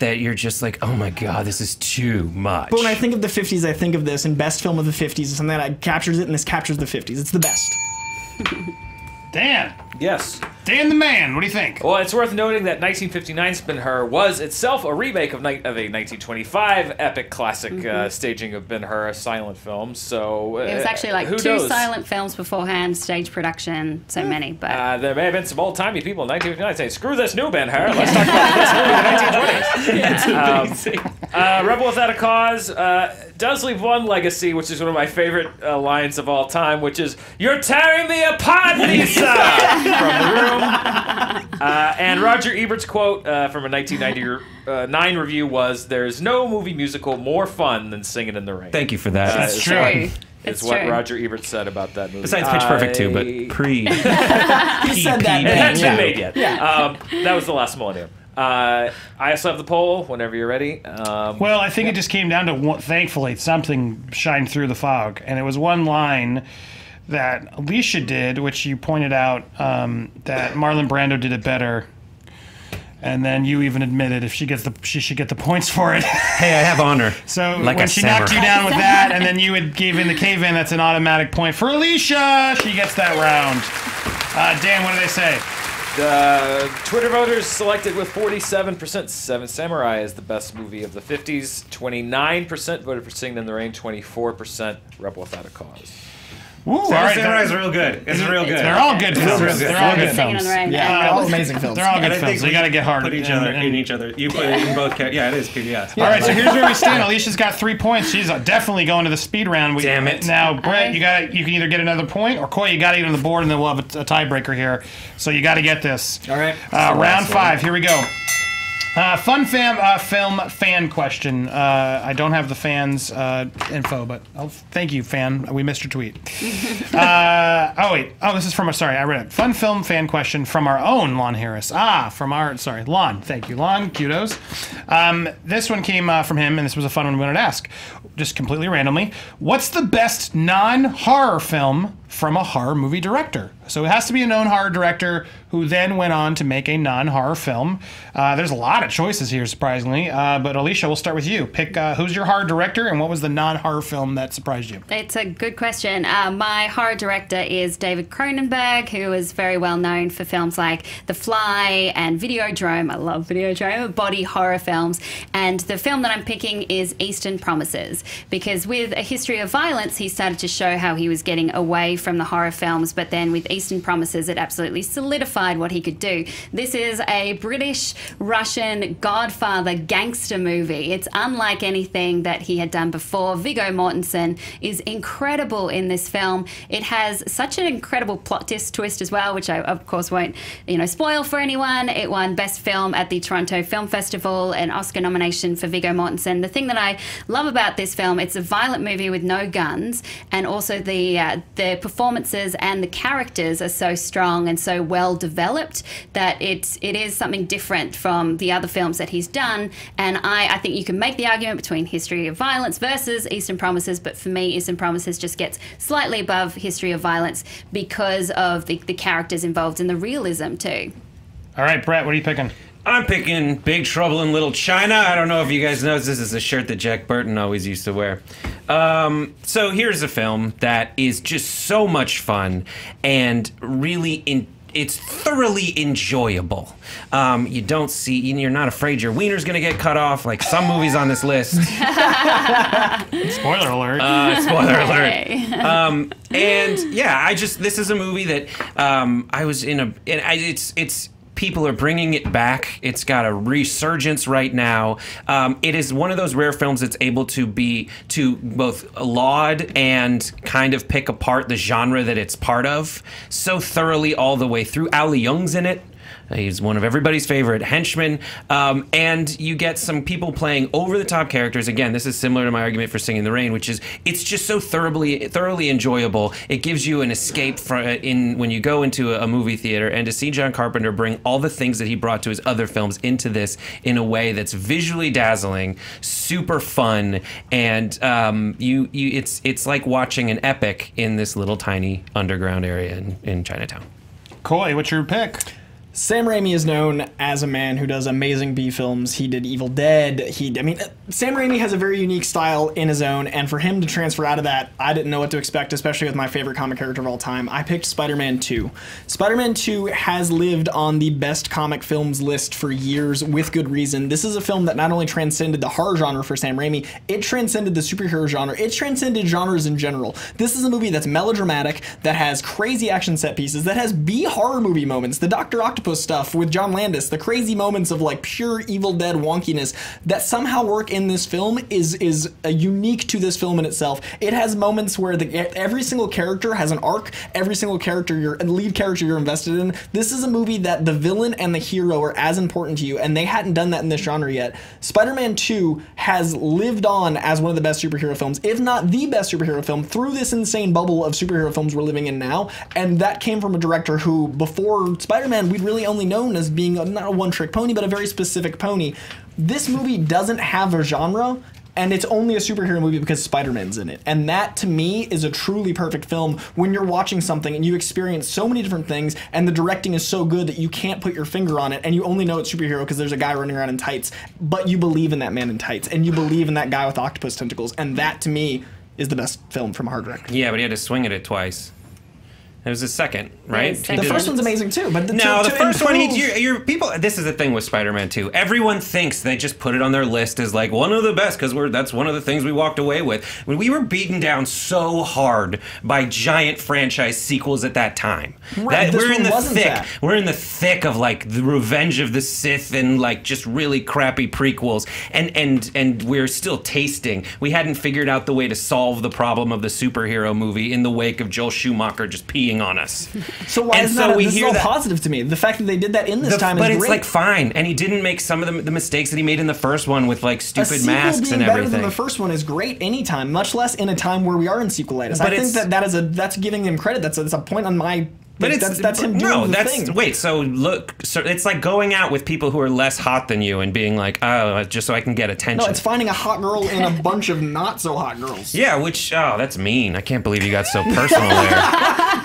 that you're just like, oh my God, this is too much. But when I think of the 50s, I think of this, and best film of the 50s is something that captures it, and this captures the 50s. It's the best. Dan. Yes. Dan the Man, what do you think? Well, it's worth noting that 1959's Ben-Hur was itself a remake of a 1925 epic classic staging of Ben-Hur, a silent film. So it was actually like 2 silent films beforehand, stage production, so many. But there may have been some old-timey people in 1959 saying, "Screw this new Ben-Hur, let's talk about this movie in the 1920s." Rebel Without a Cause does leave one legacy, which is one of my favorite lines of all time, which is, "You're tearing me apart, Lisa!" from The Room. And Roger Ebert's quote from a 1999 review was, "There's no movie musical more fun than Singing in the Rain." Thank you for that. That's true. It's what Roger Ebert said about that movie. Besides Pitch Perfect 2, but pre. He said that. It hadn't Yeah. been made yet. That was the last millennium. I also have the poll whenever you're ready. Well, I think it just came down to one, thankfully something shined through the fog, and it was one line that Alicia did, which you pointed out that Marlon Brando did it better. And then you even admitted if she should get the points for it. Hey, I have honor. So like when a she samurai. knocked you down with that, and then you had gave in the cave-in, that's an automatic point for Alicia. She gets that round. Dan, what do they say? The Twitter voters selected with 47% Seven Samurai as the best movie of the 50s. 29% voted for Singing in the Rain. 24% Rebel Without a Cause. Ooh, all Seven right, Samurai is real good. It's real good. they're all good films. real good. They're all good Singing in films. the Rain. Yeah, they're all amazing films. They're all And good I think films. You got to get hard. Put each other in each other. You put it in both. Yeah, it is good. Yeah. All right, so here's where we stand. Alicia's got 3 points. She's definitely going to the speed round. Damn it. Now, Brett, you can either get another point, or Coy, you got to get on the board, and then we'll have a tiebreaker here. So you got to get this. All right. Round 5. Here we go. Fun film fan question. I don't have the fans info, but thank you, fan. We missed your tweet. This is from sorry, I read it. Fun film fan question from our own Lon Harris. Lon. Thank you, Lon. Kudos. This one came from him, and this was a fun one we wanted to ask, just completely randomly. What's the best non-horror film from a horror movie director? So it has to be a known horror director who then went on to make a non-horror film. There's a lot of choices here, surprisingly. But Alicia, we'll start with you. Pick who's your horror director, and what was the non-horror film that surprised you? It's a good question. My horror director is David Cronenberg, who is very well known for films like The Fly and Videodrome. I love Videodrome, body horror films. And the film that I'm picking is Eastern Promises, because with A History of Violence, he started to show how he was getting away from the horror films, but then with Eastern Promises, it absolutely solidified what he could do. This is a British-Russian Godfather gangster movie. It's unlike anything that he had done before. Viggo Mortensen is incredible in this film. It has such an incredible plot twist as well, which I, of course, won't spoil for anyone. It won Best Film at the Toronto Film Festival, an Oscar nomination for Viggo Mortensen. The thing that I love about this film, it's a violent movie with no guns, and also the performances and the characters are so strong and so well developed that it is something different from the other films that he's done. And I think you can make the argument between History of Violence versus Eastern Promises, but for me, Eastern Promises just gets slightly above History of Violence because of the characters involved and the realism too. All right, Brett, what are you picking? I'm picking Big Trouble in Little China. I don't know if you guys know, this is a shirt that Jack Burton always used to wear. So here's a film that is just so much fun and really it's thoroughly enjoyable. You don't see, you're not afraid your wiener's gonna get cut off like some movies on this list. Spoiler alert. Spoiler alert. And yeah, this is a movie that I was in it's people are bringing it back. It's got a resurgence right now. It is one of those rare films that's able to both laud and kind of pick apart the genre that it's part of so thoroughly all the way through. Ali Young's in it. He's one of everybody's favorite henchmen. And you get some people playing over-the-top characters. Again, this is similar to my argument for Singing in the Rain, which is it's just so thoroughly enjoyable. It gives you an escape when you go into a movie theater, and to see John Carpenter bring all the things that he brought to his other films into this in a way that's visually dazzling, super fun, and it's like watching an epic in this little tiny underground area in Chinatown. Coy, what's your pick? Sam Raimi is known as a man who does amazing B films. He did Evil Dead. Sam Raimi has a very unique style in his own, and for him to transfer out of that, I didn't know what to expect, especially with my favorite comic character of all time. I picked Spider-Man 2. Spider-Man 2 has lived on the best comic films list for years with good reason. This is a film that not only transcended the horror genre for Sam Raimi, it transcended the superhero genre. It transcended genres in general. This is a movie that's melodramatic, that has crazy action set pieces, that has B horror movie moments. The Dr. Octopus octopus stuff with John Landis, the crazy moments of like pure Evil Dead wonkiness that somehow work in this film is unique to this film in itself. It has moments where every single character has an arc, every single lead character you're invested in. This is a movie that the villain and the hero are as important to you, and they hadn't done that in this genre yet. Spider-Man 2 has lived on as one of the best superhero films, if not the best superhero film, through this insane bubble of superhero films we're living in now, and that came from a director who, before Spider-Man, we'd really only known as being not a one-trick pony, but a very specific pony. This movie doesn't have a genre, and it's only a superhero movie because Spider-Man's in it. And that, to me, is a truly perfect film when you're watching something and you experience so many different things, and the directing is so good that you can't put your finger on it, and you only know it's superhero because there's a guy running around in tights, but you believe in that man in tights, and you believe in that guy with octopus tentacles, and that, to me, is the best film from a hard director. Yeah, but he had to swing at it twice. It was his second, right? Yeah, the first one's amazing too, but the first one, you're people. This is the thing with Spider-Man 2. Everyone thinks they just put it on their list as like one of the best because that's one of the things we walked away with. When we were beaten down so hard by giant franchise sequels at that time, right, we're in the thick. We're in the thick of like the Revenge of the Sith and like just really crappy prequels, and we're still tasting. We hadn't figured out the way to solve the problem of the superhero movie in the wake of Joel Schumacher just peeing on us. So why is that? This is all positive to me. The fact that they did that in this time is great. But it's like fine, and he didn't make some of the mistakes that he made in the first one with like stupid masks and everything. Better than the first one is great anytime, much less in a time where we are in sequelitis. I think that's giving him credit. That's a point on my. But that's him doing the thing. Wait, so look, so it's like going out with people who are less hot than you and being like, oh, just so I can get attention. No, it's finding a hot girl in a bunch of not so hot girls. Yeah, that's mean. I can't believe you got so personal there.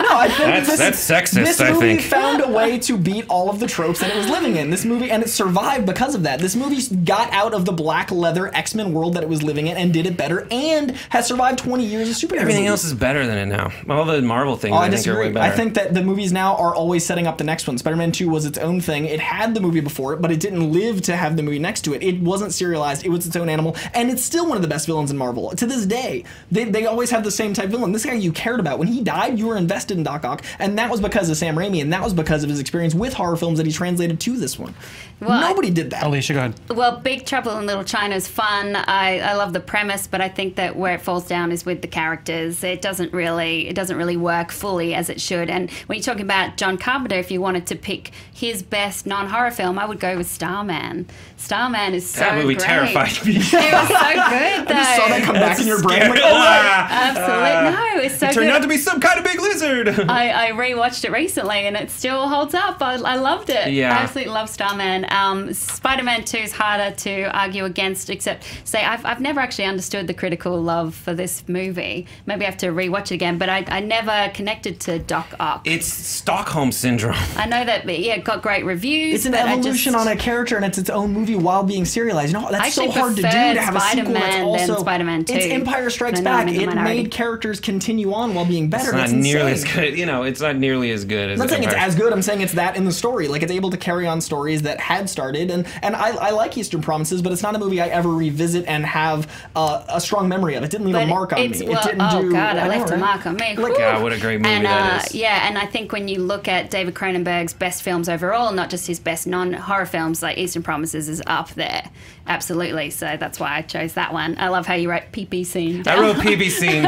No, I think that's sexist. This movie found a way to beat all of the tropes that it was living in. This movie, and it survived because of that. This movie got out of the black leather X-Men world that it was living in and did it better, and has survived 20 years of superhero Everything movies. else is better than it now. All the Marvel things, I think, are way better. I think that the movies now are always setting up the next one. Spider-Man 2 was its own thing. It had the movie before it, but it didn't live to have the movie next to it. It wasn't serialized. It was its own animal, and it's still one of the best villains in Marvel. To this day, they always have the same type villain. This guy you cared about. When he died, you were invested in Doc Ock, and that was because of Sam Raimi, and that was because of his experience with horror films that he translated to this one. Well, nobody did that. Alicia, go ahead. Well, Big Trouble in Little China is fun. I love the premise, but I think that where it falls down is with the characters. It doesn't really work fully as it should. And when you're talking about John Carpenter, if you wanted to pick his best non-horror film, I would go with Starman. Starman is so great. That movie terrified me. It was so good, though. I just saw that come back in your brain. Like, absolutely. No, it's so good. It turned out to be some kind of big lizard. I rewatched it recently, and it still holds up. I loved it. Yeah. I absolutely love Starman. Spider-Man 2 is harder to argue against, except say I've never actually understood the critical love for this movie. Maybe I have to rewatch it again, but I never connected to Doc Ock. It's Stockholm Syndrome. I know that, it got great reviews. It's an evolution on a character, and it's its own movie while being serialized. You know, that's so hard to do, to have a sequel that's also... Spider-Man 2. It's Empire Strikes Back. It made characters continue on while being better. It's not nearly as good. You know, it's not nearly as good as... I'm not saying it's as good. I'm saying it's that in the story. Like, it's able to carry on stories that had started, and I like Eastern Promises, but it's not a movie I ever revisit and have a strong memory of. It didn't leave a mark on me. Well, it didn't do... God, it left a mark on me. God, what a great movie that is. Yeah, and I think when you look at David Cronenberg's best films overall, not just his best non-horror films, like Eastern Promises is up there. Absolutely. So that's why I chose that one. I love how you wrote PP scene down. I wrote PP scene.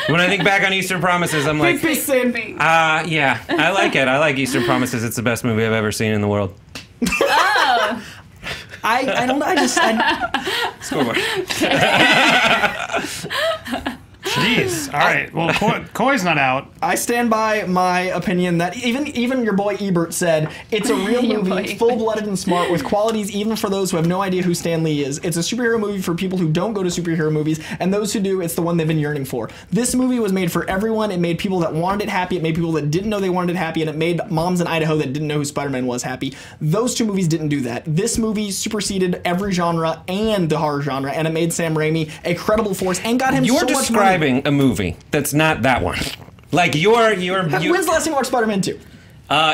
When I think back on Eastern Promises, I'm like... PP scene. Yeah, I like it. I like Eastern Promises. It's the best movie I've ever seen in the world. Oh. I don't know. I just... Scoreboard. Jeez. All right. Well, Coy's not out. I stand by my opinion that even your boy Ebert said it's a real movie, full-blooded and smart, with qualities even for those who have no idea who Stan Lee is. It's a superhero movie for people who don't go to superhero movies, and those who do, it's the one they've been yearning for. This movie was made for everyone. It made people that wanted it happy. It made people that didn't know they wanted it happy, and it made moms in Idaho that didn't know who Spider-Man was happy. Those two movies didn't do that. This movie superseded every genre and the horror genre, and it made Sam Raimi a credible force and got him so much money. You're describing a movie that's not that one. Like, When's the last time you watched Spider-Man 2?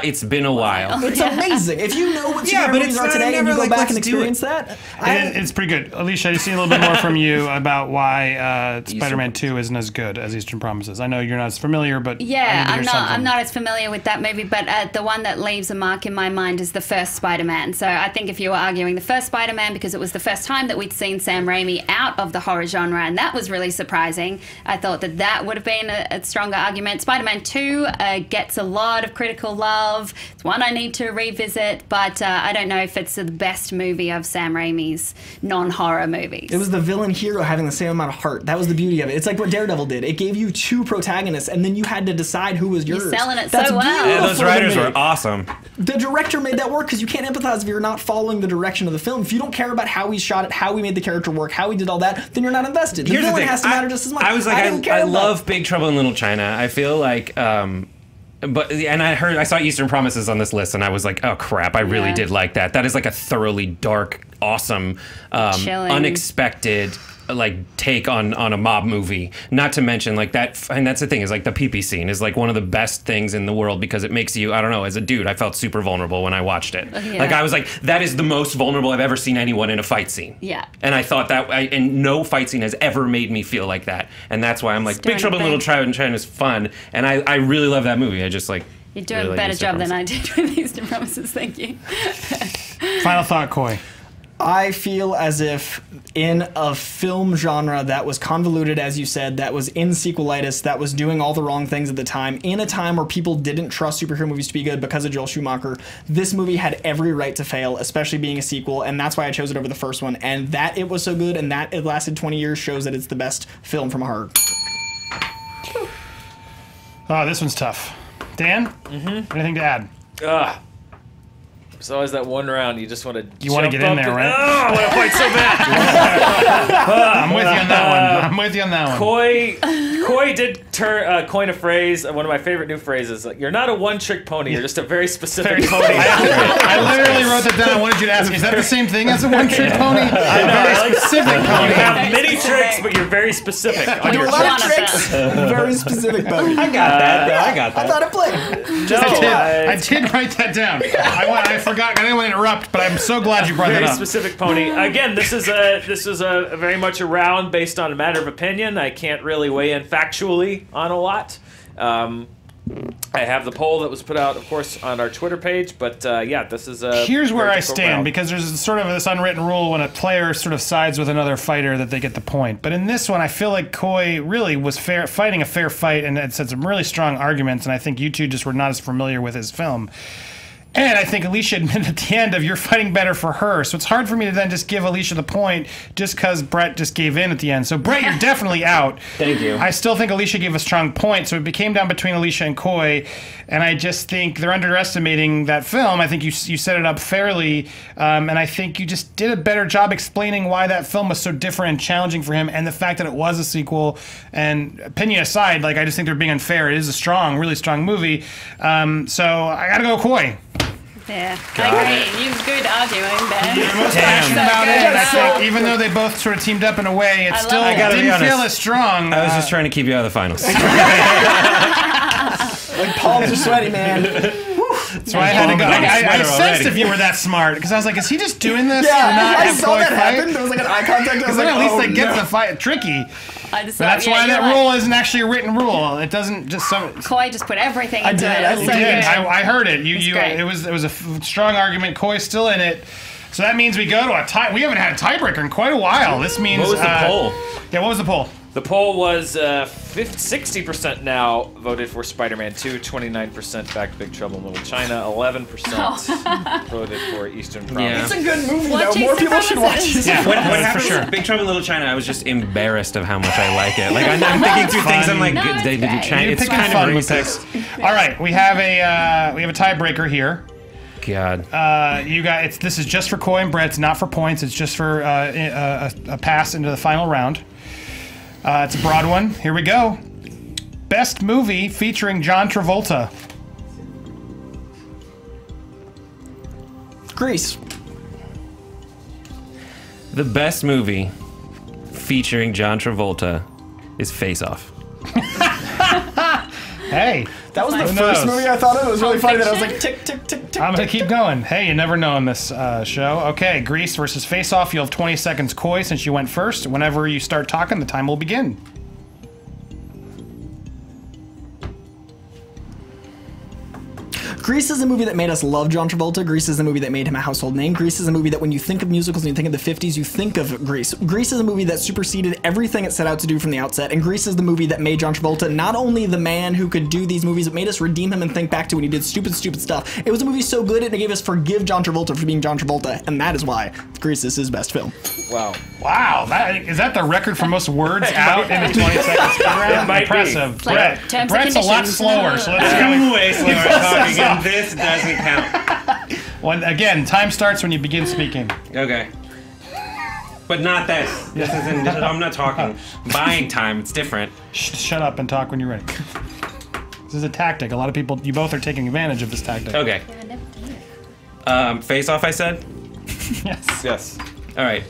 It's been a while. It's amazing. If you know what Yeah, superhero but movies it's are not- today and never you go like, back and let's do experience that, It's pretty good. Alicia, I see a little bit more from you about why Spider-Man 2 isn't as good as Eastern Promises. I know you're not as familiar, but Yeah, I need to hear I'm something. not as familiar with that movie, but the one that leaves a mark in my mind is the first Spider-Man. So I think if you were arguing the first Spider-Man because it was the first time that we'd seen Sam Raimi out of the horror genre, and that was really surprising, I thought that would have been a stronger argument. Spider-Man 2 gets a lot of critical love. It's one I need to revisit, but I don't know if it's the best movie of Sam Raimi's non-horror movies. it was the villain hero having the same amount of heart. That was the beauty of it. It's like what Daredevil did. It gave you two protagonists, and then you had to decide who was yours. You're selling it That's so well. Yeah, those beautiful to writers me. were awesome. The director made that work because you can't empathize if you're not following the direction of the film. If you don't care about how he shot it, how he made the character work, how he did all that, then you're not invested. The Here's the villain thing. has to matter just as much. I was like, didn't care I about- love Big Trouble in Little China. I feel like, I saw Eastern Promises on this list, and I was like, oh crap, I really Yeah. did like that. That is like a thoroughly dark, awesome, Chilling. unexpected like take on a mob movie. Not to mention like that, and that's the thing is like the pee-pee scene is like one of the best things in the world because it makes you, I don't know, as a dude, I felt super vulnerable when I watched it. Yeah. Like I was like, that is the most vulnerable I've ever seen anyone in a fight scene. Yeah. And I thought that, and no fight scene has ever made me feel like that. And that's why I'm like, Stirring Big Trouble in it Little back. China is fun, and I really love that movie. I just like. You're doing really a like better Eastern job than Promises. I did with Eastern Promises. Thank you. Final thought, Coy. I feel as if in a film genre that was convoluted, as you said, that was in sequelitis, that was doing all the wrong things at the time, in a time where people didn't trust superhero movies to be good because of Joel Schumacher, this movie had every right to fail, especially being a sequel, and that's why I chose it over the first one. And that it was so good and that it lasted 20 years shows that it's the best film from a horror. Oh, this one's tough. Dan? Anything to add? Ugh. It's always that one round you just want to. You wanna get in there, right? Oh, I want to fight so bad. I'm with you on that one. I'm with you on that one. Coy did coin a phrase. One of my favorite new phrases. Like, you're not a one-trick pony. You're just a very specific pony. I literally wrote that down. I wanted you to ask, is that the same thing as a one-trick pony? A very specific You pony. have many tricks, but you're very specific on Do your a lot of One of tricks. Very specific pony. I got that. I got I that. thought it played. I did write that down. I forgot. I didn't want to interrupt, but I'm so glad you brought that very up. specific pony. Again, this is a very much a round based on a matter of opinion. I can't really weigh in factually on a lot. I have the poll that was put out, of course, on our Twitter page. But yeah, this is a. Here's where very I difficult stand, round. because there's sort of this unwritten rule when a player sort of sides with another fighter that they get the point. But in this one, I feel like Coy really was fighting a fair fight and had said some really strong arguments, and I think you two just were not as familiar with his film. And I think Alicia admitted at the end of you're fighting better for her. So it's hard for me to then just give Alicia the point just because Brett just gave in at the end. So Brett, you're definitely out. Thank you. I still think Alicia gave a strong point. So it became down between Alicia and Coy. And I just think they're underestimating that film. I think you set it up fairly. And I think you just did a better job explaining why that film was so different and challenging for him. And the fact that it was a sequel. And opinion aside, like I just think they're being unfair. It is a strong, really strong movie. So I got to go Coy. Yeah, I agree. You was good arguing there. You're most passionate about it, and I think even though they both sort of teamed up in a way, it I still love it. I gotta be didn't feel honest. as strong. I was just trying to keep you out of the finals. Like palms are sweaty, man. That's why I had to go. I sensed already. if you were that smart, because I was like, is he just doing this Yeah, to not I have saw Coy that fight? happen. There was like an eye contact. I was Because like, then at least oh, they get no. the fight tricky. I just But that's thought, why yeah, that you're rule right. isn't actually a written rule. It doesn't just some. Coy just put everything into did. it. I It was You so did. good. I heard it. You great. it was a strong argument. Coy's still in it. So that means we go to a tie. We haven't had a tiebreaker in quite a while. This means What was the poll? Yeah, what was the poll? The poll was 60% now voted for Spider-Man 2, 29% backed Big Trouble in Little China, 11% voted for Eastern Promise. It's a good movie, Watch though. More Eastern people should watch Promises. it. Yeah, What for happened sure. with Big Trouble in Little China, I was just embarrassed of how much I like it. Like I'm thinking through things. I'm like, No, it's they did great. China. You're It's picking kind fun of with racist. this. All right, we have a tiebreaker here. God. You got this is just for Coy and Brett. It's not for points. It's just for a pass into the final round. It's a broad one. Here we go. Best movie featuring John Travolta. Grease. The best movie featuring John Travolta is Face Off. Hey. That was the Who first knows? movie I thought of. It was really Pulp funny that I was like, Fiction? tick, tick, tick, tick. I'm going to keep going. Hey, you never know on this show. Okay, Grease versus Face Off. You'll have 20 seconds, Coy, since you went first. Whenever you start talking, the time will begin. Grease is a movie that made us love John Travolta. Grease is a movie that made him a household name. Grease is a movie that when you think of musicals and you think of the 50s, you think of Grease. Grease is a movie that superseded everything it set out to do from the outset, and Grease is the movie that made John Travolta not only the man who could do these movies, but made us redeem him and think back to when he did stupid, stupid stuff. It was a movie so good it gave us forgive John Travolta for being John Travolta, and that is why Grease is his best film. Wow. Wow, is that the record for most words out in the 20 seconds round? might be. Impressive. Like Brett. terms and Brett's a lot conditions. slower, so let's I'm go. way slower at talking, and this doesn't count. Again, time starts when you begin speaking. Okay. But not this. This isn't. I'm not talking. Buying time. It's different. Shut up and talk when you're ready. This is a tactic. A lot of people, you both are taking advantage of this tactic. Okay. Face Off, I said? Yes. Yes. All right.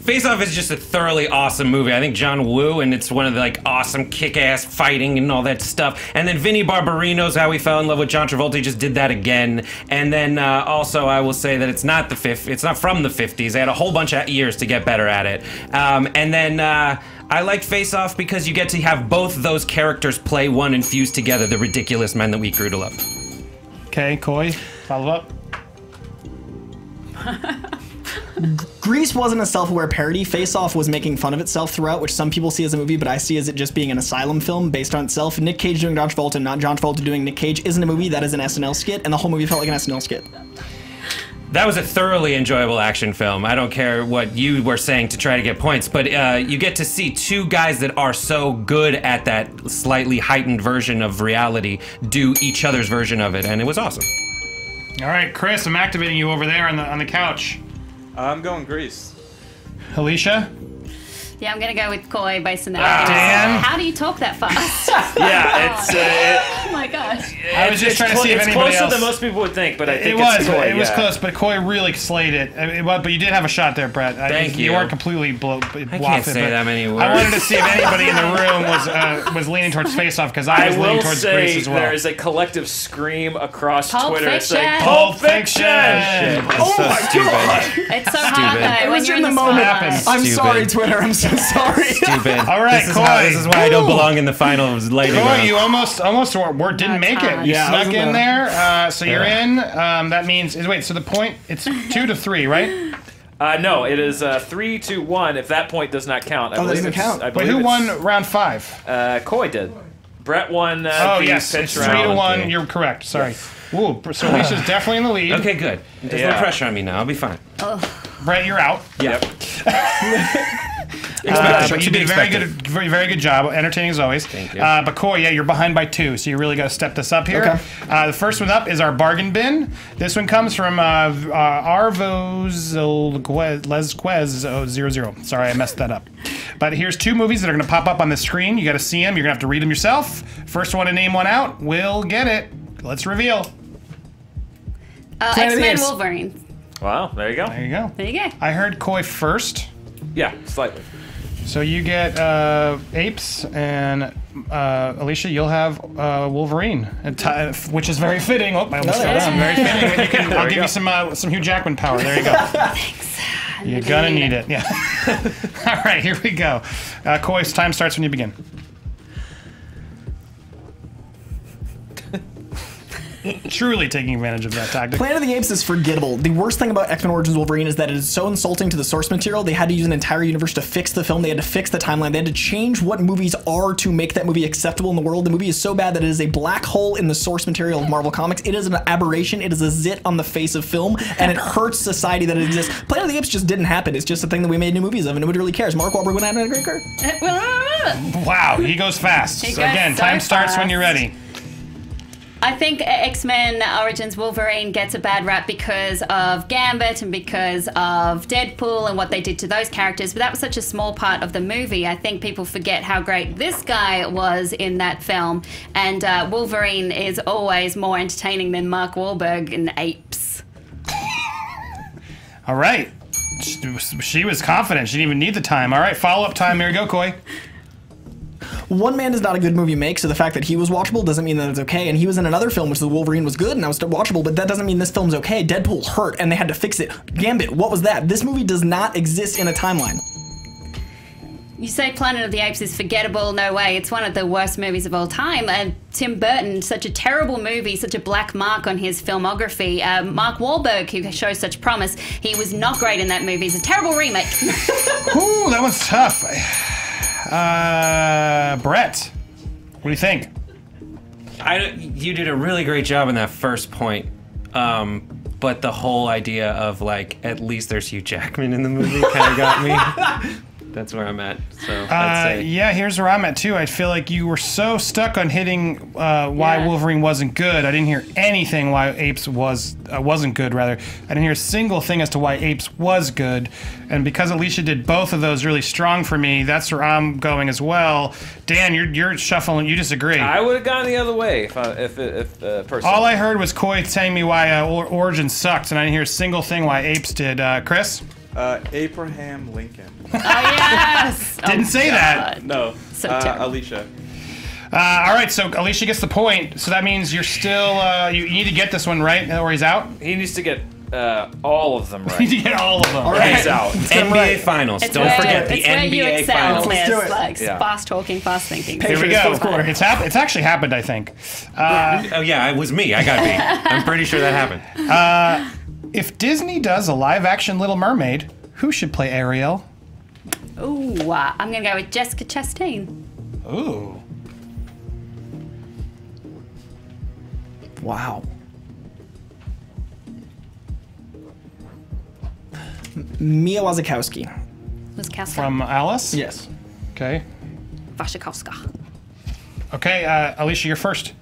Face Off is just a thoroughly awesome movie. I think John Woo, and it's one of the like awesome kick-ass fighting and all that stuff. And then Vinnie Barbarino's how he fell in love with John Travolta. He just did that again. And then also I will say that it's not from the 50s. They had a whole bunch of years to get better at it. And then I like Face Off because you get to have both those characters play one and fuse together the ridiculous men that we grew to love. Okay, Coy, follow up. Grease wasn't a self-aware parody. Face Off was making fun of itself throughout, which some people see as a movie, but I see as it just being an asylum film based on itself. Nick Cage doing John Travolta, not John Travolta doing Nick Cage, isn't a movie. That is an SNL skit, and the whole movie felt like an SNL skit. That was a thoroughly enjoyable action film. I don't care what you were saying to try to get points, but you get to see two guys that are so good at that slightly heightened version of reality do each other's version of it, and it was awesome. All right, Chris, I'm activating you over there on the couch. I'm going Grease. Alicia? Yeah, I'm gonna go with Coy based on that. Dan? How do you talk that fast? Yeah, it's Oh my gosh. I was just trying to see if it's anybody closer else... than most people would think, but I think It was. it's Coy, It was yeah. close, but Coy really slayed it. But you did have a shot there, Brett. Thank You you. weren't completely blocked. I can't say that many words. I wanted to see if anybody in the room was leaning towards Face Off because I was leaning will towards Grease say as well. there is a collective scream across Pulp Twitter Fiction. saying Pulp Pulp Fiction! Fiction! Oh so my stupid. god! It's so hard though It when was you're in in the the moment. Happens. spotlight. I'm Stupid. sorry, Twitter. I'm so sorry. Stupid. All right, this is why I don't belong in the finals later. Coy, you almost didn't make it. hard. You Yeah, I was snuck in in the- there, so you're in. That means wait. So the point it's 2-3, right? No, it is 3-1. If that point does not count, I that believe doesn't it's- count. I Wait, believe who it's- won round 5? Coy did. Brett won Oh the yes, pitch it's round. 3-1. You're correct. Sorry. Ooh, so Alicia's definitely in the lead. Okay, good. There's Yeah. no pressure on me now. I'll be fine. Brett, you're out. Yep. But you did a very good job, entertaining as always. Thank you. But Coy, yeah, you're behind by 2, so you really got to step this up here. Okay. The first one up is our bargain bin. This one comes from Arvos Lesquez 00. Sorry, I messed that up. But here's 2 movies that are going to pop up on the screen. You got to see them. You're going to have to read them yourself. First one to name one out will get it. Let's reveal. Planet of the X-Men Apes. Wolverine. Wow, there you go. There you go. There you go. I heard Coy first. Yeah, slightly. So you get apes, and Alicia, you'll have Wolverine, which is very fitting. Oh, I almost fell down. Very fitting. I'll give you some Hugh Jackman power. There you go. Thanks. You're gonna need it. Yeah. All right, here we go. Coy's time starts when you begin. Truly taking advantage of that tactic. Planet of the Apes is forgettable. The worst thing about X-Men Origins Wolverine is that it is so insulting to the source material. They had to use an entire universe to fix the film. They had to fix the timeline. They had to change what movies are to make that movie acceptable in the world. The movie is so bad that it is a black hole in the source material of Marvel Comics. It is an aberration. It is a zit on the face of film, and it hurts society that it exists. Planet of the Apes just didn't happen. It's just a thing that we made new movies of, and nobody really cares. Mark Wahlberg went out in a great career. Wow, he goes fast. He So goes again, so time starts when fast. you're ready. I think X-Men Origins Wolverine gets a bad rap because of Gambit and because of Deadpool and what they did to those characters, but that was such a small part of the movie. I think people forget how great this guy was in that film, and Wolverine is always more entertaining than Mark Wahlberg in Apes. All right. She was confident. She didn't even need the time. All right, follow-up time. Here we go, Coy. one man does not a good movie make, so the fact that he was watchable doesn't mean that it's okay. And he was in another film, which the Wolverine was good and that was still watchable, but that doesn't mean this film's okay. Deadpool hurt and they had to fix it. Gambit, what was that? This movie does not exist in a timeline. You say Planet of the Apes is forgettable? No way. It's one of the worst movies of all time. And Tim Burton, such a terrible movie, such a black mark on his filmography. Mark Wahlberg, who shows such promise, he was not great in that movie. It's a terrible remake. Ooh, that one's tough. Brett, what do you think? You did a really great job in that first point. But the whole idea of, like, at least there's Hugh Jackman in the movie kind of got me. That's where I'm at. So I'd say. Yeah, here's where I'm at too. I feel like you were so stuck on hitting why Wolverine wasn't good. I didn't hear anything why Apes wasn't good. Rather, I didn't hear a single thing as to why Apes was good. And because Alicia did both of those really strong for me, that's where I'm going as well. Dan, you're shuffling. You disagree. I would have gone the other way if personally. All I heard was Coy telling me why Origin sucked, and I didn't hear a single thing why Apes did. Chris? Abraham Lincoln. Oh, yes. Didn't say that. No. So terrible. Alicia. All right, so Alicia gets the point. So that means you're still you need to get this one right, or he's out. He needs to get all of them right. You need to get all of them. All right. He's out. NBA Finals. It's Don't where- forget the it's where you NBA excel, Finals. Liz. do it. Like Yeah. fast talking, fast thinking. Here we go. It's actually happened, I think. Oh yeah, it was me. I got beat. I'm pretty sure that happened. If Disney does a live-action Little Mermaid, who should play Ariel? Ooh, I'm going to go with Jessica Chastain. Ooh. Wow. Mia Wasikowska. Wasikowska. From Alice? Yes. Okay. Wasikowska. Okay, Alicia, you're first.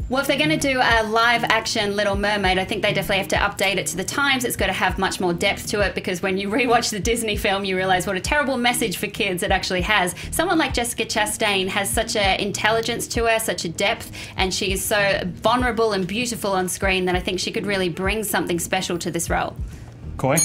Well, if they're going to do a live-action Little Mermaid, I think they definitely have to update it to the times. It's got to have much more depth to it, because when you rewatch the Disney film, you realize what a terrible message for kids it actually has. Someone like Jessica Chastain has such an intelligence to her, such a depth, and she is so vulnerable and beautiful on screen that I think she could really bring something special to this role. Coy?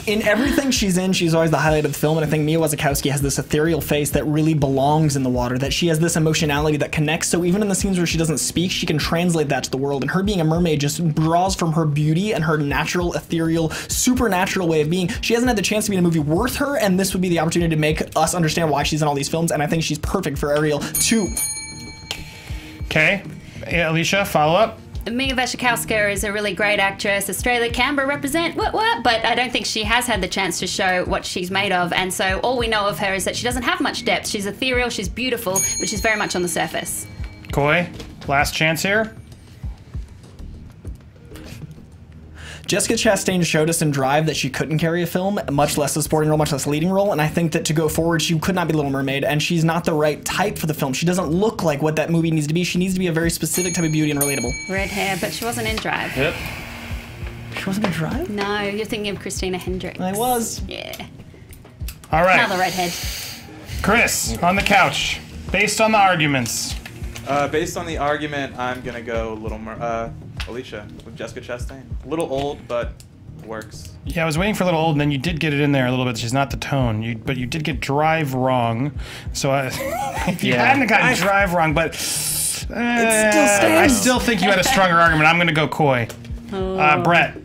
In everything she's in, she's always the highlight of the film, and I think Mia Wasikowska has this ethereal face that really belongs in the water, that she has this emotionality that connects, so even in the scenes where she doesn't speak, she can translate that to the world, and her being a mermaid just draws from her beauty and her natural, ethereal, supernatural way of being. She hasn't had the chance to be in a movie worth her, and this would be the opportunity to make us understand why she's in all these films, and I think she's perfect for Ariel, too. Okay. Alicia, follow up. Mia Wasikowska is a really great actress. Australia, Canberra represent, what? But I don't think she has had the chance to show what she's made of. And so all we know of her is that she doesn't have much depth. She's ethereal, she's beautiful, but she's very much on the surface. Coy, last chance here. Jessica Chastain showed us in Drive that she couldn't carry a film, much less a supporting role, much less a leading role, and I think that to go forward, she could not be Little Mermaid, and she's not the right type for the film. She doesn't look like what that movie needs to be. She needs to be a very specific type of beauty and relatable. Red hair, but she wasn't in Drive. Yep. She wasn't in Drive? No, you're thinking of Christina Hendricks. I was. Yeah. All right. Another redhead. Chris, on the couch. Based on the arguments. Based on the argument, I'm gonna go Alicia with Jessica Chastain. A little old, but works. Yeah, I was waiting for a little old, and then you did get it in there a little bit. She's not the tone, but you did get Drive wrong. So if you hadn't gotten Drive wrong, but I still think you had a stronger argument. I'm going to go Coy. Brett.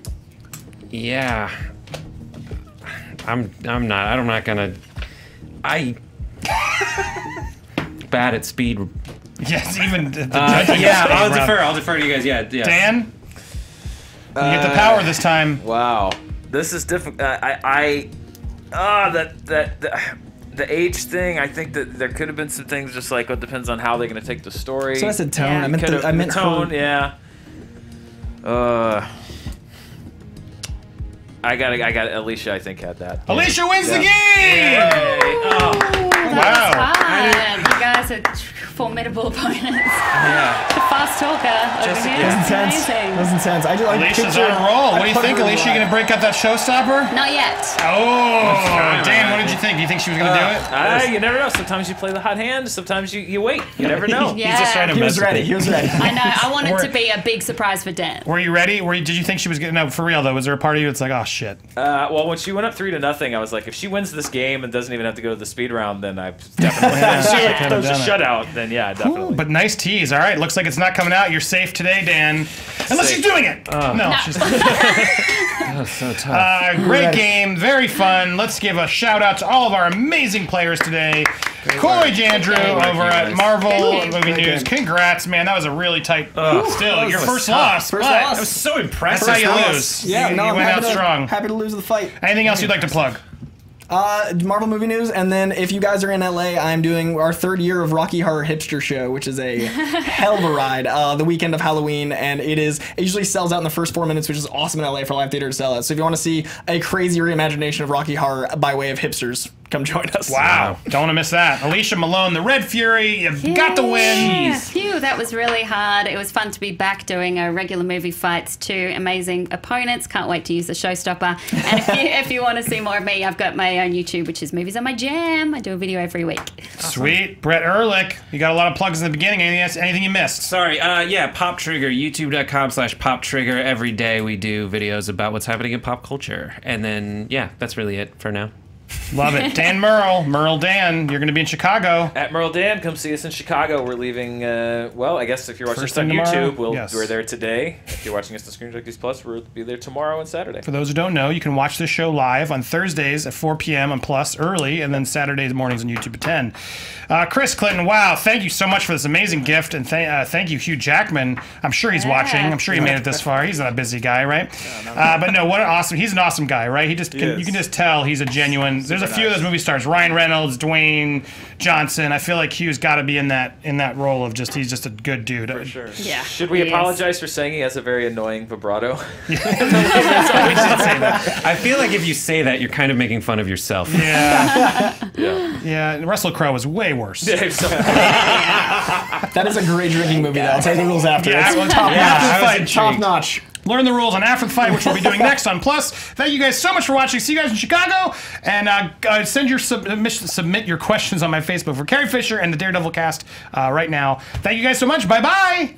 Yeah. I'm not gonna. Bad at speed. Yes, even the yeah, I'll defer to you guys. Yeah. Dan, you get the power this time. Wow, this is difficult. The age thing. I think that there could have been some things. Just like it depends on how they're going to take the story. So I said tone. Yeah. I meant tone. her. Yeah. I got Alicia. I think had that. Alicia wins the game. Yay. Oh. Wow. You guys are formidable opponents. Yeah. The fast talker over here. That was intense. Amazing. That was intense. I just like Alicia's picture- on a roll. What do you I put think, her Alicia? You right. gonna break up that showstopper? Not yet. Oh, Dan, what did you think? Do you think she was gonna do it? You never know. Sometimes you play the hot hand. Sometimes you wait. You never know. Yeah. He's just trying to He mess was with ready. it. He was ready. I know. I want it Or- to be a big surprise for Dan. Were you ready? Did you think she was getting? No, for real though. Was there a part of you that's like, oh shit? Well, when she went up 3-0, I was like, if she wins this game and doesn't even have to go to the speed round, then I definitely. Yeah, If she should've throws a done it. shutout, then yeah, definitely. Ooh, but nice tease. All right, looks like it's not coming out. You're safe today, Dan. Unless she's doing it. No, she's So tough. great game, very fun. Let's give a shout out to all of our amazing players today. Coy Jandreau over at Marvel Good game. Movie Great News. game. Congrats, man. That was a really tight. Still, your was first tough. loss. First but loss. That was so impressive. That's how you lose. Yeah, you, no, you I'm went happy out strong. Happy to lose the fight. Anything else you'd like to plug? Marvel Movie News, and then if you guys are in LA, I'm doing our 3rd year of Rocky Horror Hipster Show, which is a hell of a ride. The weekend of Halloween, and it usually sells out in the first 4 minutes, which is awesome in LA for a live theater to sell out. So if you want to see a crazy reimagination of Rocky Horror by way of hipsters, come join us. Wow. Don't want to miss that. Alicia Malone, the Red Fury, you got the win. Phew, that was really hard. It was fun to be back doing a regular movie fights. 2 amazing opponents. Can't wait to use the showstopper. And if you want to see more of me, I've got my own YouTube, which is Movies on My Jam. I do a video every week. Sweet. Brett Erlich, you got a lot of plugs in the beginning. Anything you missed? Sorry, Pop Trigger, youtube.com/Pop Trigger. Every day we do videos about what's happening in pop culture. And then, that's really it for now. Love it. Dan Murrell, Murrell Dan, you're going to be in Chicago. At Merle Dan, come see us in Chicago. We're leaving, I guess if you're watching First us on thing tomorrow? YouTube, Yes. we're there today. If you're watching us on Screen Junkies Plus, we'll be there tomorrow and Saturday. For those who don't know, you can watch this show live on Thursdays at 4 p.m. on Plus early, and then Saturdays mornings on YouTube at 10. Chris Clinton, wow, thank you so much for this amazing gift, and thank you, Hugh Jackman. I'm sure he's watching. I'm sure he made it this far. He's not a busy guy, right? But no, he's an awesome guy, right? You can just tell he's a genuine. There's a few of those movie stars, Ryan Reynolds, Dwayne Johnson. I feel like Hugh's got to be in that role of he's just a good dude. For sure. Yeah. Should we he is. apologize for saying he has a very annoying vibrato? We should say that. I feel like if you say that, you're kind of making fun of yourself. Yeah, Yeah. yeah. Russell Crowe was way worse. That is a great drinking movie, though. I'll tell you the rules after. Yeah, It's well, top yeah, notch. I was It's top notch. Learn the rules on After the Fight, which we'll be doing next on Plus. Thank you guys so much for watching. See you guys in Chicago. And send your submit your questions on my Facebook for Carrie Fisher and the Daredevil cast right now. Thank you guys so much. Bye-bye.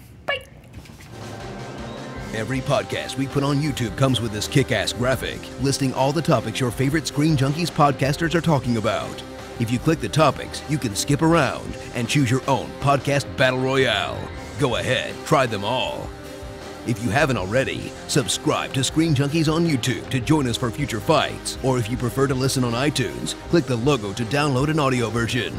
Every podcast we put on YouTube comes with this kick-ass graphic listing all the topics your favorite Screen Junkies podcasters are talking about. If you click the topics, you can skip around and choose your own podcast battle royale. Go ahead, try them all. If you haven't already, subscribe to Screen Junkies on YouTube to join us for future fights. Or if you prefer to listen on iTunes, click the logo to download an audio version.